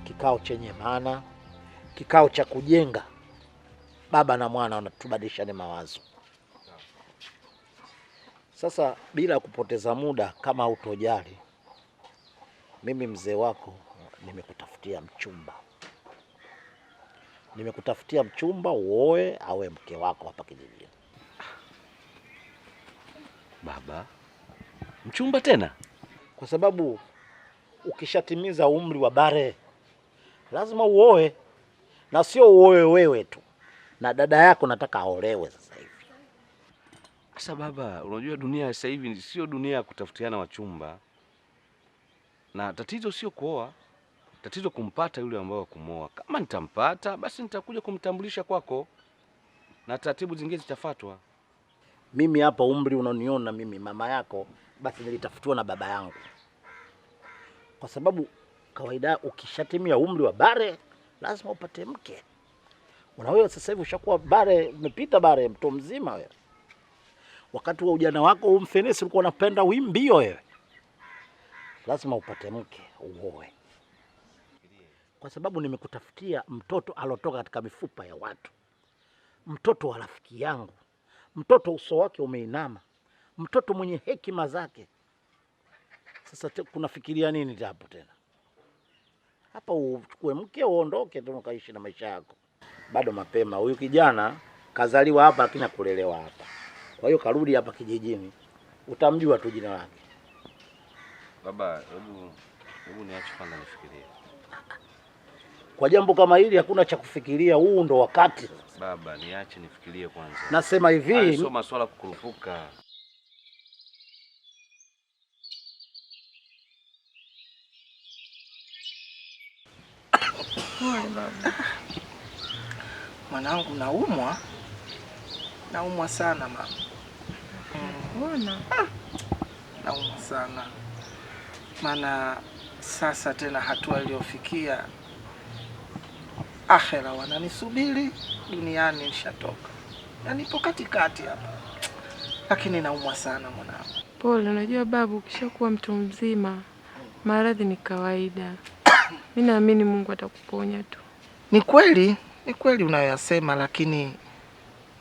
kikao chenye maana, kikao cha kujenga. Baba na mwana wanatubadilishane mawazo. Sasa bila kupoteza muda, kama hutojali, mimi mzee wako nimekutafutia mchumba. Nimekutafutia mchumba uoe awe mke wako hapa kijijini. Baba, mchumba tena? Kwa sababu ukishatimiza umri wa bare lazima uoe, na sio uoe wewe tu, na dada yako nataka aolewe sasa hivi. Sasa baba, unajua dunia sasa hivi sio dunia ya kutafutiana wachumba. Na tatizo sio kuoa, tatizo kumpata yule ambao kumoa. Kama nitampata basi nitakuja kumtambulisha kwako na taratibu zingine zitafuatwa. Mimi hapa umri unaniona mimi mama yako, basi nilitafutiwa na baba yangu. Kwa sababu kawaida ukishatimia umri wa bare lazima upate mke. Wewe sasa hivi ushakuwa bare, umepita bare, mtu mzima wewe. Wakati wa ujana wako umfenesi ulikuwa unapenda wimbio wewe. Lazima upate mke, uoe. Kwa sababu nimekutafutia mtoto alotoka katika mifupa ya watu. Mtoto wa rafiki yangu. Mtoto uso wake umeinama. Mtoto mwenye hekima zake. Sasa kunafikiria nini hapo tena? Hapa uchukue mke uondoke tu ukaishi na maisha yako. Bado mapema. Huyu kijana kazaliwa hapa lakini kulelewa hapa. Kwa hiyo karudi hapa kijijini. Utamjua tu jina lake. Baba, hebu niache kwanza nifikirie. Kwa jambo kama hili hakuna cha kufikiria, huu ndo wakati. Baba, niache nifikirie kwanza. Nasema hivi, sio masuala kukurupuka. Mwanangu, naumwa sana mama. Mbona? Naumwa sana. Maana sasa tena hatua iliyofikia, akhera wananisubiri, duniani nishatoka. Na nipo katikati hapa. Lakini naumwa sana mwanangu. Pole, unajua babu, ukishakuwa mtu mzima maradhi ni kawaida. Mimi naamini Mungu atakuponya tu. Ni kweli unayoyasema, lakini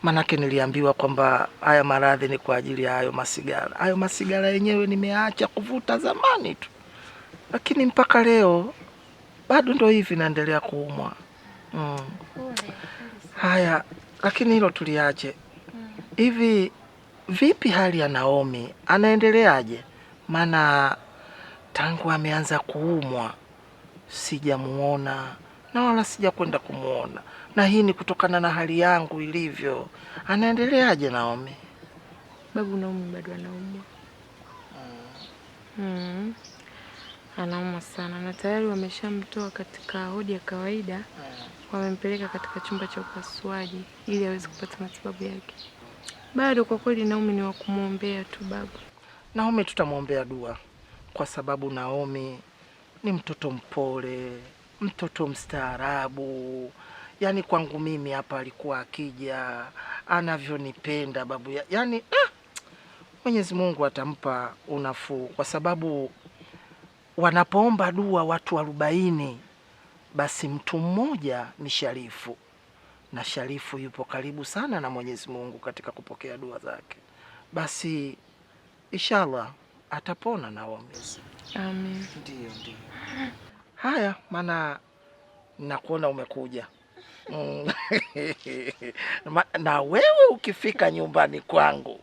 manake niliambiwa kwamba haya maradhi ni kwa ajili ya hayo masigara. Hayo masigara yenyewe nimeacha kuvuta zamani tu. Lakini mpaka leo bado ndo hivi naendelea kuumwa. Haya, lakini hilo tuliache. Hivi vipi hali ya Naomi? Anaendeleaje? Maana tangu ameanza kuumwa sijamuona na wala sijakwenda kumuona, na hii ni kutokana na hali yangu ilivyo. Anaendeleaje Naomi? Babu, Naomi bado anaumwa. Anaumwa sana na tayari wameshamtoa katika wodi ya kawaida, wamempeleka katika chumba cha upasuaji ili aweze kupata matibabu yake. Bado kwa kweli Naomi ni wa kumwombea tu babu. Naomi tutamwombea dua, kwa sababu Naomi ni mtoto mpole, mtoto mstaarabu. Yaani kwangu mimi hapa alikuwa akija anavyonipenda babu yaani Mwenyezi Mungu atampa unafuu, kwa sababu wanapoomba dua watu 40, basi mtu mmoja ni Sharifu, na Sharifu yupo karibu sana na Mwenyezi Mungu katika kupokea dua zake. Basi inshallah atapona Naomi. Amen. Ndio. Haya, maana nakuona umekuja. Na wewe ukifika nyumbani kwangu,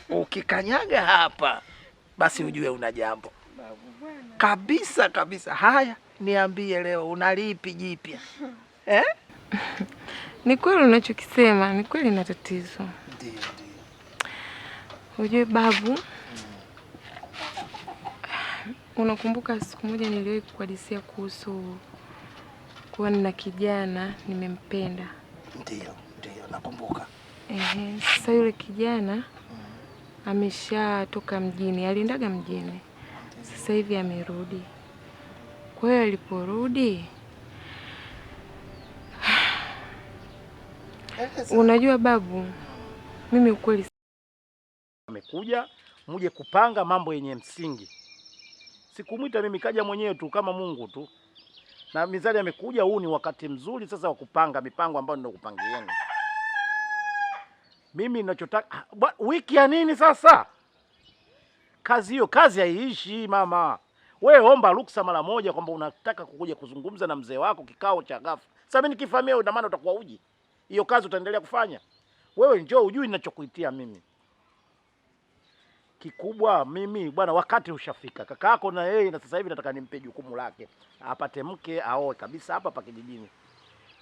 ukikanyaga hapa, basi ujue una jambo kabisa. Haya, niambie leo unalipi jipya? Ni kweli unachokisema, ni kweli na tatizo. Ndio. Ujue babu, unakumbuka siku moja niliwahi kukuhadithia kuhusu kuwa nina kijana nimempenda? Ndio, nakumbuka. Sasa yule kijana ameshatoka mjini, aliendaga mjini. Sasa hivi amerudi. Kwa hiyo aliporudi, unajua babu, mimi ukweli amekuja muje kupanga mambo yenye msingi. Sikumwita mimi, kaja mwenyewe tu kama Mungu tu. Na Mizali amekuja, huu ni wakati mzuri sasa wa kupanga mipango ambayo ninakupangieni. Mimi ninachotaka wiki ya nini sasa? Kazi haiishi mama. Wewe omba ruksa mara moja kwamba unataka kukuja kuzungumza na mzee wako kikao cha ghafla. Sasa mimi nikifahamia wewe, maana utakuwa uji. Hiyo kazi utaendelea kufanya. Wewe njoo ujui ninachokuitia mimi. Kikubwa mimi bwana, wakati ushafika. Kaka yako na yeye, na sasa hivi nataka nimpe jukumu lake. Apate mke, aoe kabisa hapa kijijini.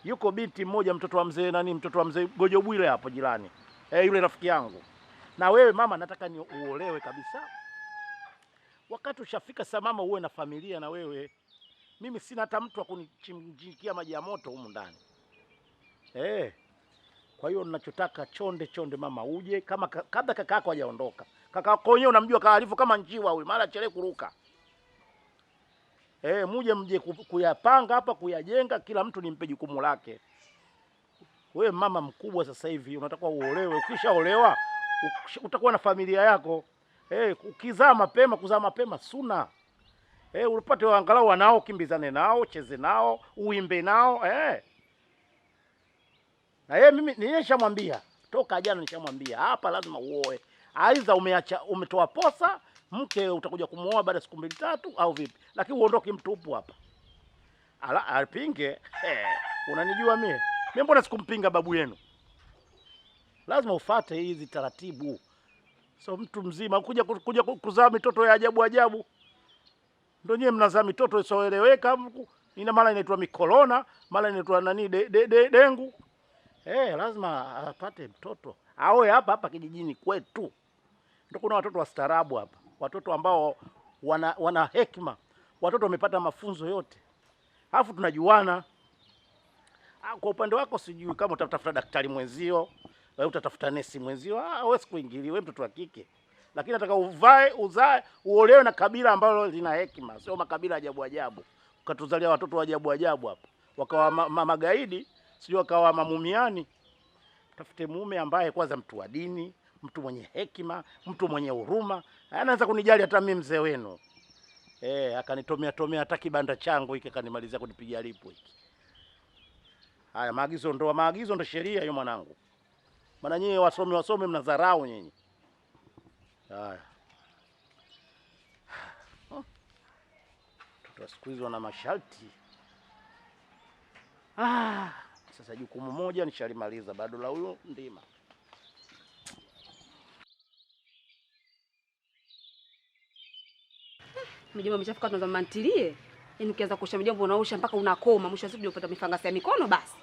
Yuko binti mmoja, mtoto wa mzee Gojobwile hapo jirani. Yule rafiki yangu. Na wewe mama, nataka ni uolewe kabisa. Wakati ushafika sasa mama, uwe na familia na wewe. Mimi sina hata mtu wa kunichimjikia maji ya moto humu ndani. Kwa hiyo ninachotaka chonde mama, uje kabla kaka yako hajaondoka. Kaka yako wenyewe unamjua kaalifu kama njiwa huyu, mara chele kuruka. Mje kuyapanga hapa, kuyajenga, kila mtu nimpe jukumu lake. Wewe mama mkubwa sasa hivi unataka uolewe. Ukishaolewa utakuwa na familia yako. Kuzaa mapema suna. Upate angalau wanao, kimbizane nao, cheze nao, uimbe nao. Na mimi nimeshamwambia toka jana, nishamwambia hapa lazima uoe. Aidha umetoa posa, mke utakuja kumuoa baada ya siku 2-3 au vipi? Lakini uondoke mtupu hapa. Alipinge. Unanijua mimi. Mimi mbona sikumpinga babu yenu? Lazima ufate hizi taratibu. So mtu mzima kuja kuzaa mitoto ya ajabu. Ndio nyewe mnazaa mitoto isoeleweka. Ina mara inaitwa mikolona, mara inaitwa dengu. Lazima apate mtoto. Aoe hapa kijijini kwetu. Ndio kuna watoto wastaarabu hapa. Watoto ambao wana hekima. Watoto wamepata mafunzo yote. Alafu tunajuana. Kwa upande wako sijui kama utatafuta daktari mwenzio, wewe utatafuta nesi mwenzio, wewe sikuingili, wewe mtoto wa kike. Lakini nataka uzae, uolewe na kabila ambalo lina hekima, sio makabila ajabu. Ukatuzalia watoto wa ajabu hapa. Wakawa magaidi, sio wakawa mamumiani. Tafute mume ambaye kwanza mtu wa dini, mtu mwenye hekima, mtu mwenye huruma. Anaanza kunijali hata mimi mzee wenu. Akanitomea hata kibanda changu hiki, akanimalizia kunipigia lipo hiki. Haya, maagizo ndo sheria hiyo mwanangu. Maana nyinyi wasome mnadharau nyinyi. Haya. Mtoto siku hizo na masharti. Sasa jukumu moja nishalimaliza, bado la huyo ndima. Mjomba umeshafika, tunaanza mantilie. Yaani ukianza kuosha mjombo unaosha mpaka unakoma, mwisho wa siku unapata mifangasi ya mikono basi.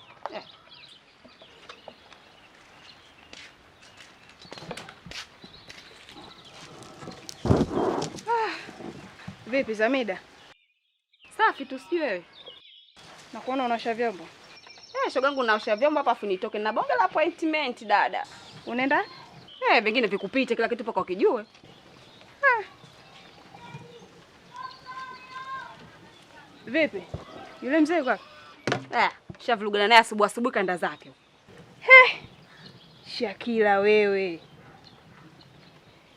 Vipi Zamida? Safi tu, sijui wewe. Nakuona unaosha vyombo. Shogangu naosha vyombo hapa afu nitoke na bonge la appointment dada. Unaenda? Vingine vikupite kila kitu paka ukijue. Vipi? Yule mzee yuko wapi? Shavurugana naye asubuhi kanda zake. Shakila wewe.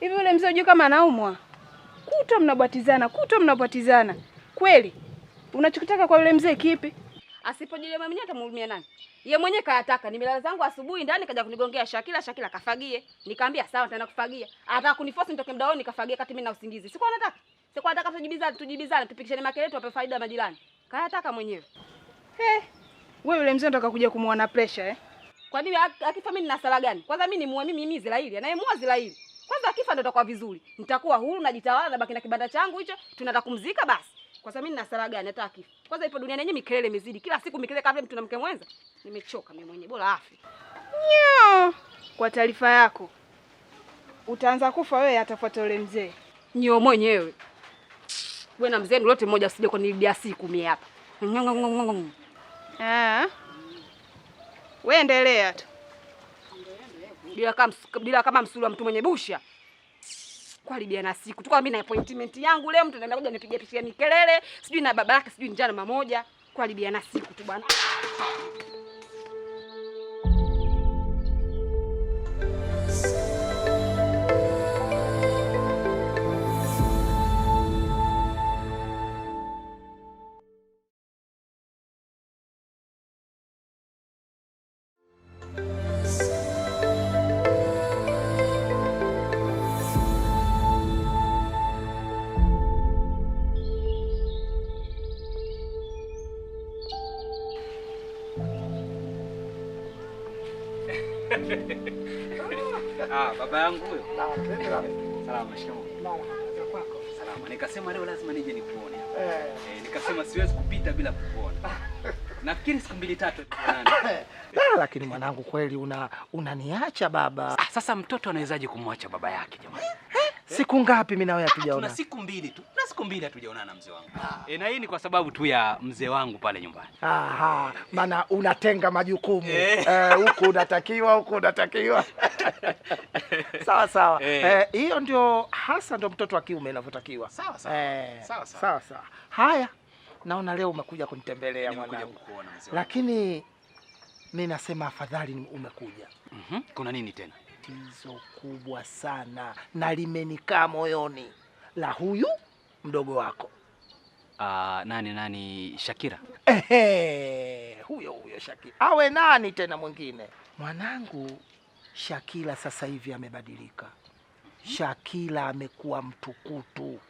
Hivi yule mzee unajua kama anaumwa? Kutwa mnabatizana. Kweli? Unachokitaka kwa yule mzee kipi? Asipojilia mwenyewe atamhurumia nani? Yeye mwenyewe kayataka. Nimelala zangu asubuhi ndani kaja kunigongea Shakila kafagie. Nikamwambia sawa nitaenda kufagia. Anataka kuniforce nitoke mdaoni nikafagie kati mimi na usingizi. Sikuwa nataka tujibizane tupikishane makelele tuwape faida majirani. Kayataka mwenyewe. Wewe yule mzee unataka kuja kumuona pressure Kwa nini akifa mimi nina sala gani? Kwanza mimi nimuue mimi Israeli, anayemua Israeli. Kwanza akifa ndo itakuwa vizuri. Nitakuwa huru najitawala na baki na kibanda changu hicho, tunaenda kumzika basi. Kwa sababu mimi nina sala gani hata akifa. Kwanza ipo duniani yenyewe mikelele imezidi. Kila siku mikelele kama mtu na mke mwenza. Nimechoka mimi mwenyewe, bora afi. Kwa taarifa yako, utaanza kufa wewe atafuata yule mzee. Nyo mwenyewe. Wewe na mzee lote mmoja usije kuniibia siku mimi hapa. Wewe endelea tu. Bila kama msuli wa mtu mwenye busha. Kuharibia na siku. Tukao mimi na appointment yangu leo mtu anaenda kuja nipigie picha mikelele, sijui na baba yake, sijui njana mamoja. Kuharibia na siku tu bwana. Baba yangu huyo. Salama, shikamoo. Salama. Nikasema leo lazima nije nikuone. Nikasema siwezi kupita bila kukuona. Nafikiri siku 2-3 tuonane. Lakini mwanangu kweli unaniacha baba. Sasa mtoto anawezaje kumwacha baba yake jamani? Siku ngapi mimi na wewe hatujaona? Tuna siku 2 tu. Na siku 2 hatujaonana na mzee wangu. Na hii ni kwa sababu tu ya mzee wangu pale nyumbani. Maana unatenga majukumu. Huku unatakiwa. Sawa. Hiyo ndio hasa ndio mtoto wa kiume inavyotakiwa. Sawa. Haya. Naona leo umekuja kunitembelea mwanangu. Lakini mimi nasema afadhali umekuja. Kuna nini tena? Tatizo kubwa sana na limenikaa moyoni la huyu mdogo wako. Nani Shakira? Huyo Shakira. Awe nani tena mwingine? Mwanangu Shakira sasa hivi amebadilika. Shakira amekuwa mtukutu.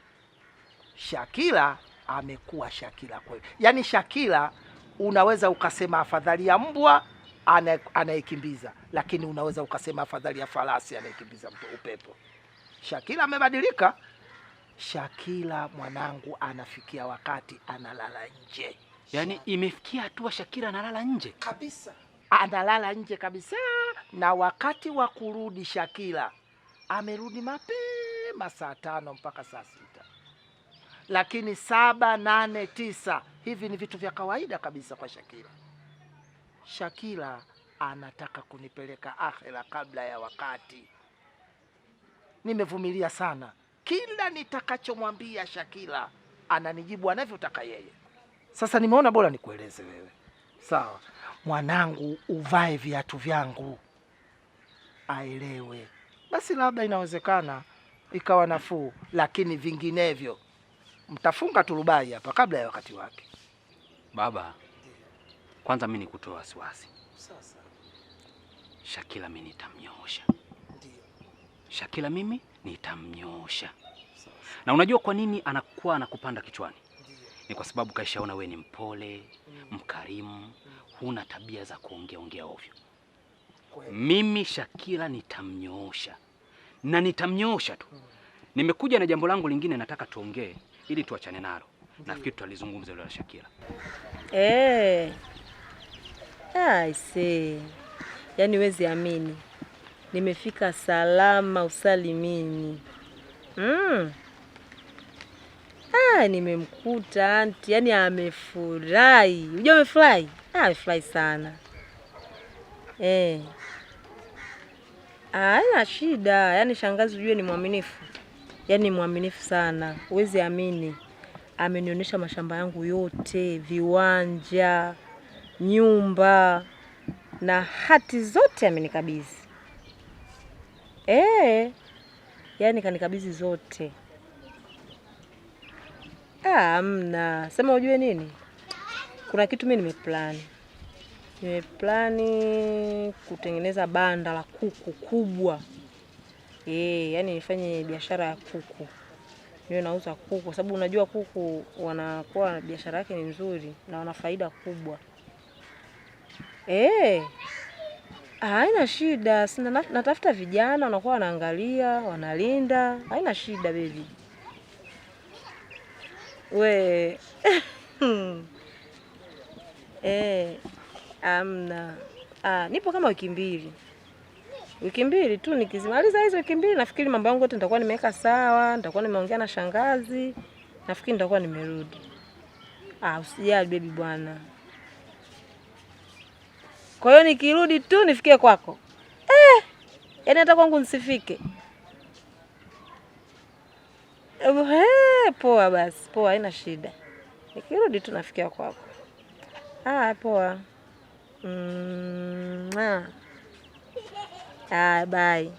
Shakira amekuwa Shakira kweli. Yaani Shakira unaweza ukasema afadhali ya mbwa anayekimbiza, lakini unaweza ukasema afadhali ya farasi anayekimbiza upepo. Shakira amebadilika. Shakira mwanangu anafikia wakati analala nje. Yaani imefikia hatua Shakira analala nje kabisa. Analala nje kabisa, na wakati wa kurudi Shakira amerudi mapema saa 5 mpaka saa 6. Lakini 7, 8, 9 hivi ni vitu vya kawaida kabisa kwa Shakira. Shakira anataka kunipeleka akhera kabla ya wakati. Nimevumilia sana. Kila nitakachomwambia Shakira ananijibu anavyotaka yeye. Sasa nimeona bora nikueleze wewe. Sawa. Mwanangu uvae viatu vyangu. Aelewe. Basi labda inawezekana ikawa nafuu, lakini vinginevyo mtafunga turubai hapa kabla ya wakati wake. Baba, kwanza mimi nikutoa wasiwasi. Sasa Shakira mimi nitamnyoosha. Ndio. Shakira mimi nitamnyoosha. Na unajua kwa nini anakuwa anakupanda kichwani? Ndiyo. Ni kwa sababu kaishaona we ni mpole, mkarimu, huna tabia za kuongea ovyo. Mimi Shakira nitamnyoosha. Na nitamnyoosha tu. Nimekuja na jambo langu lingine nataka tuongee ili tuachane nalo. Nafikiri tutalizungumza hilo la Shakira. I see. Yaani wezi amini. Nimefika salama usalimini. Nimemkuta anti, yaani amefurahi. Unajua amefurahi? Amefurahi sana. Haina shida. Yaani shangazi ujue ni mwaminifu. Yaani mwaminifu sana. Huwezi amini. Amenionyesha mashamba yangu yote, viwanja, nyumba na hati zote amenikabidhi. Yaani kanikabidhi zote. Hamna. Sema ujue nini? Kuna kitu mimi nimeplani kutengeneza banda la kuku kubwa. Yaani nifanye biashara ya kuku. Niwe nauza kuku kwa sababu unajua kuku wanakuwa biashara yake ni nzuri na wana faida kubwa. Haina shida. Sina natafuta vijana wanakuwa wanaangalia, wanalinda. Haina shida baby. We. Amna. Nipo kama wiki mbili. Wiki mbili tu, nikizimaliza hizo wiki mbili nafikiri mambo yangu yote nitakuwa nimeweka sawa, nitakuwa nimeongea na shangazi. Nafikiri nitakuwa nimerudi. Usijali baby bwana. Kwa hiyo nikirudi tu nifikie kwako. Yaani hata kwangu nisifike. Poa basi, poa, haina shida. Nikirudi tu nafikia kwako. Poa. Bye.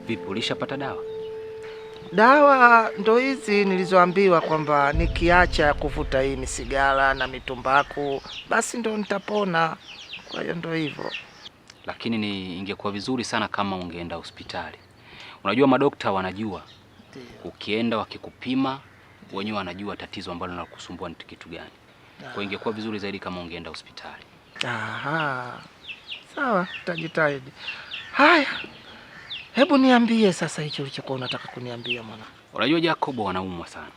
Vipi, ulishapata dawa? Dawa ndo hizi nilizoambiwa kwamba nikiacha kuvuta hii misigara na mitumbaku basi ndo nitapona. Kwa hiyo ndo hivyo. Lakini ingekuwa vizuri sana kama ungeenda hospitali. Unajua madokta wanajua. Ukienda wakikupima wenyewe wanajua tatizo ambalo linakusumbua ni kitu gani. Kwa hiyo ingekuwa vizuri zaidi kama ungeenda hospitali. Sawa, tajitahidi. Haya. Hebu niambie sasa hicho ulichokuwa unataka kuniambia mwana. Unajua Jacobo anaumwa sana.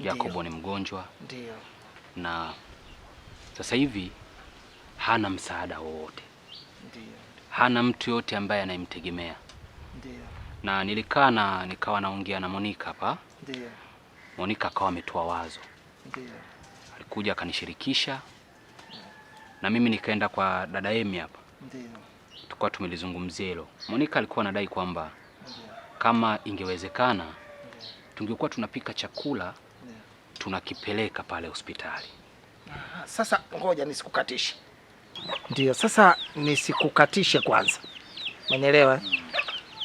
Jacobo ni mgonjwa. Ndio. Na sasa hivi hana msaada wowote. Ndio. Hana mtu yote ambaye anayemtegemea. Ndio. Na nikawa naongea na Monica hapa. Ndio. Monica akawa ametoa wazo. Ndio. Alikuja akanishirikisha. Na mimi nikaenda kwa dada Emi hapa. Ndio. Tukao tumelizungumzia hilo. Monica alikuwa anadai kwamba kama ingewezekana tungekuwa tunapika chakula tunakipeleka pale hospitali. Sasa ngoja nisikukatishe. Ndio, sasa nisikukatishe kwanza. Umeelewa?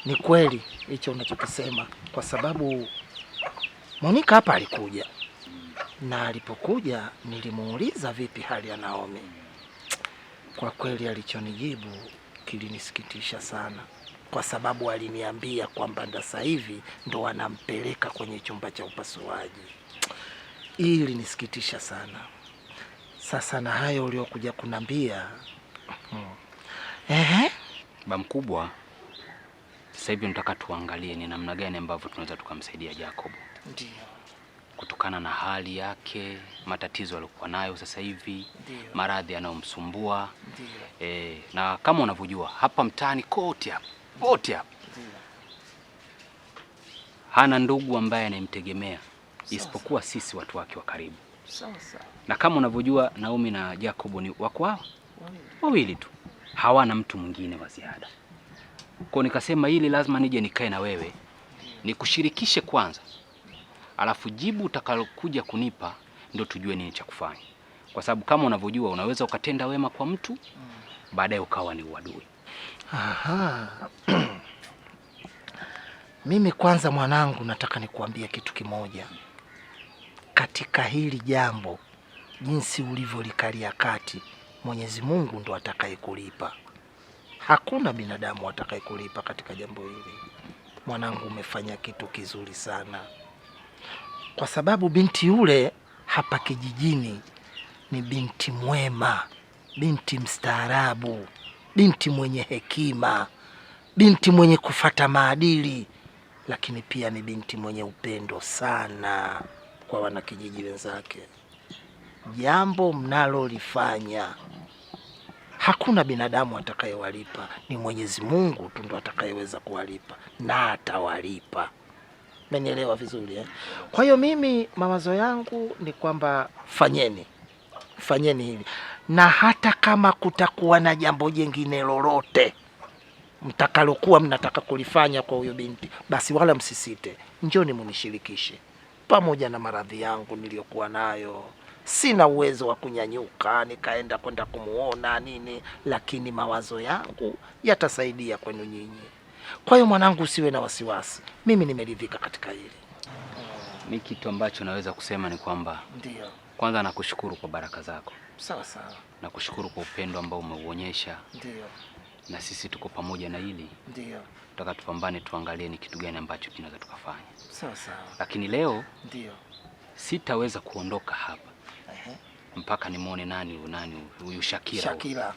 Ni kweli hicho unachokisema kwa sababu Monica hapa alikuja. Na alipokuja nilimuuliza vipi hali ya Naomi. Kwa kweli alichonijibu kilinisikitisha sana kwa sababu aliniambia kwamba sasa hivi ndo wanampeleka kwenye chumba cha upasuaji. Ili nisikitisha sana. Sasa na hayo uliokuja kunambia. Baba mkubwa, sasa hivi nataka tuangalie ni namna gani ambavyo tunaweza tukamsaidia Jacob. Ndio. Kutokana na hali yake, matatizo aliyokuwa nayo sasa hivi, maradhi yanayomsumbua. Na kama unavyojua hapa mtaani kote hapa. Hana ndugu ambaye anayemtegemea isipokuwa sisi watu wake wa karibu. Sawa. Na kama unavyojua Naomi na Jacob ni wako wawili tu. Hawana mtu mwingine wa ziada. Kwa nikasema hili lazima nije nikae na wewe. Nikushirikishe kwanza. Alafu jibu utakalokuja kunipa ndio tujue nini cha kufanya. Kwa sababu kama unavyojua unaweza ukatenda wema kwa mtu baadaye ukawa ni uadui. Mimi kwanza mwanangu nataka nikuambie kitu kimoja. Katika hili jambo jinsi ulivyolikalia kati, Mwenyezi Mungu ndo atakayekulipa. Hakuna binadamu atakayekulipa katika jambo hili. Mwanangu umefanya kitu kizuri sana. kwa sababu binti yule hapa kijijini ni binti mwema, binti mstaarabu, binti mwenye hekima, binti mwenye kufata maadili, lakini pia ni binti mwenye upendo sana kwa wanakijiji wenzake. Jambo mnalolifanya hakuna binadamu atakayewalipa, ni Mwenyezi Mungu tu ndo atakayeweza kuwalipa na atawalipa. Mmenielewa vizuri eh? Kwa hiyo mimi mawazo yangu ni kwamba fanyeni hili, na hata kama kutakuwa na jambo jingine lolote mtakalokuwa mnataka kulifanya kwa huyo binti, basi wala msisite, njoni munishirikishe. Pamoja na maradhi yangu niliyokuwa nayo, sina uwezo wa kunyanyuka nikaenda kwenda kumuona nini, lakini mawazo yangu yatasaidia kwenu nyinyi. Kwa hiyo mwanangu, usiwe na wasiwasi, mimi nimeridhika katika hili. Mimi kitu ambacho naweza kusema ni kwamba Ndio. kwanza nakushukuru kwa baraka zako. Sawa sawa. Nakushukuru kwa upendo ambao umeuonyesha. Ndio. Na sisi tuko pamoja na hili. Ndio. Tutaka tupambane, tuangalie ni kitu gani ambacho tunaweza tukafanya. Sawa sawa. Lakini leo Ndio. sitaweza kuondoka hapa mpaka nimuone nani huyu Shakira. Shakira.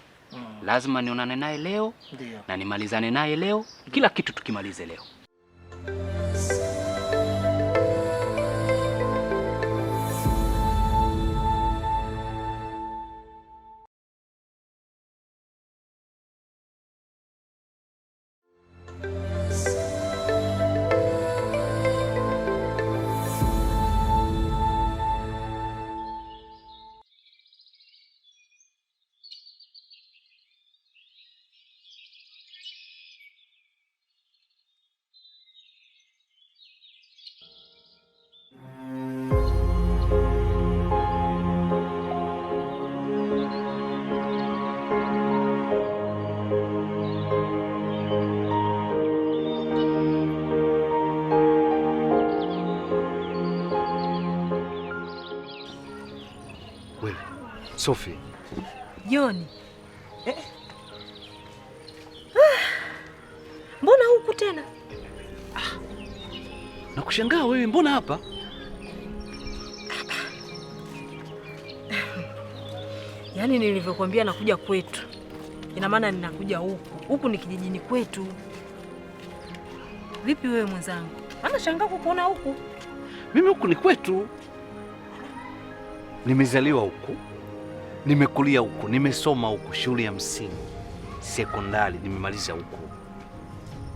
Lazima nionane naye leo. Ndio. Na nimalizane naye leo. Kila kitu tukimalize leo. Sophie. Joni. Mbona huku tena? Nakushangaa wewe, mbona hapa? Yaani nilivyokuambia nakuja kwetu, ina maana ninakuja huku. Huku ni kijijini kwetu. Vipi wewe mwenzangu? Ana shangaa kukuona huku. Mimi huku ni kwetu. Nimezaliwa huku, nimekulia huku, nimesoma huku, shule ya msingi, sekondari nimemaliza huku.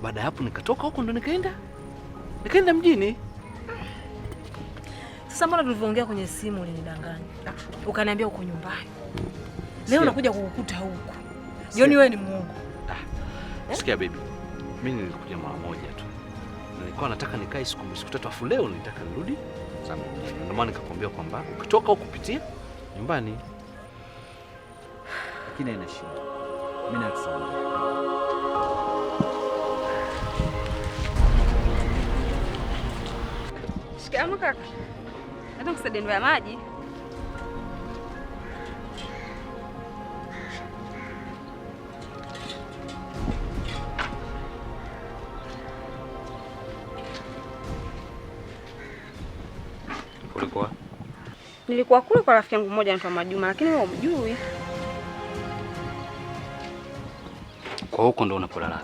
Baada hapo nikatoka huko ndo nikaenda mjini. Sasa mbona tulivyoongea kwenye simu ulinidanganya? Ukaniambia uko nyumbani. Leo nakuja kukukuta huku. Joni wewe ni muongo. Sikia baby. Mimi nilikuja mara moja tu. Nilikuwa nataka nikae siku tatu, afu leo nitaka nirudi zangu mjini. Ndio maana nikakwambia kwamba ukitoka huko kupitia nyumbani. Lakini haina shida. Mimi nakusaidia. Shikamoo kaka. Nataka kusaidia ndoo ya maji. Ulikuwa? Nilikuwa kule kwa rafiki yangu mmoja anaitwa Majuma, lakini wewe humjui. Kwa huko ndo unapolala?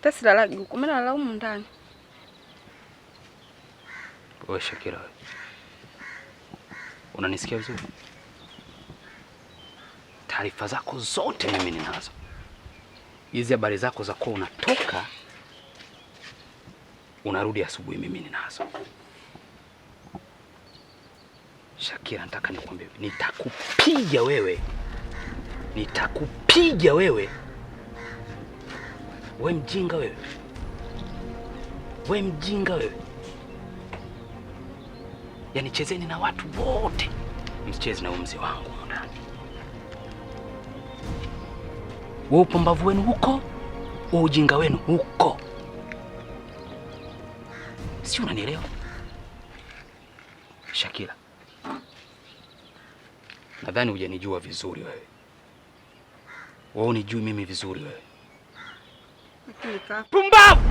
Tasi lalagi huko, mimi nalala huko ndani. Wewe Shakira, unanisikia vizuri? Taarifa zako zote mimi ninazo. Hizi habari zako za kuwa unatoka unarudi asubuhi mimi ninazo. Shakira, nataka nikwambie, nitakupiga wewe. Nitakupiga wewe. Wewe mjinga wewe. Wewe mjinga wewe. Yaani chezeni na watu wote, msicheze na mzee wangu ndani. Wewe upumbavu wenu huko, wewe ujinga wenu huko. Si unanielewa? Shakira, nadhani hujanijua vizuri wewe. Wewe unijui mimi vizuri wewe. Nika. Pumbavu!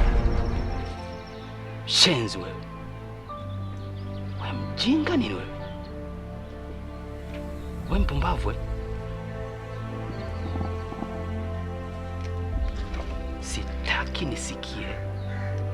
Shenzi wewe. Wewe mjinga nini wewe? Wewe mpumbavu wewe. Sitaki nisikie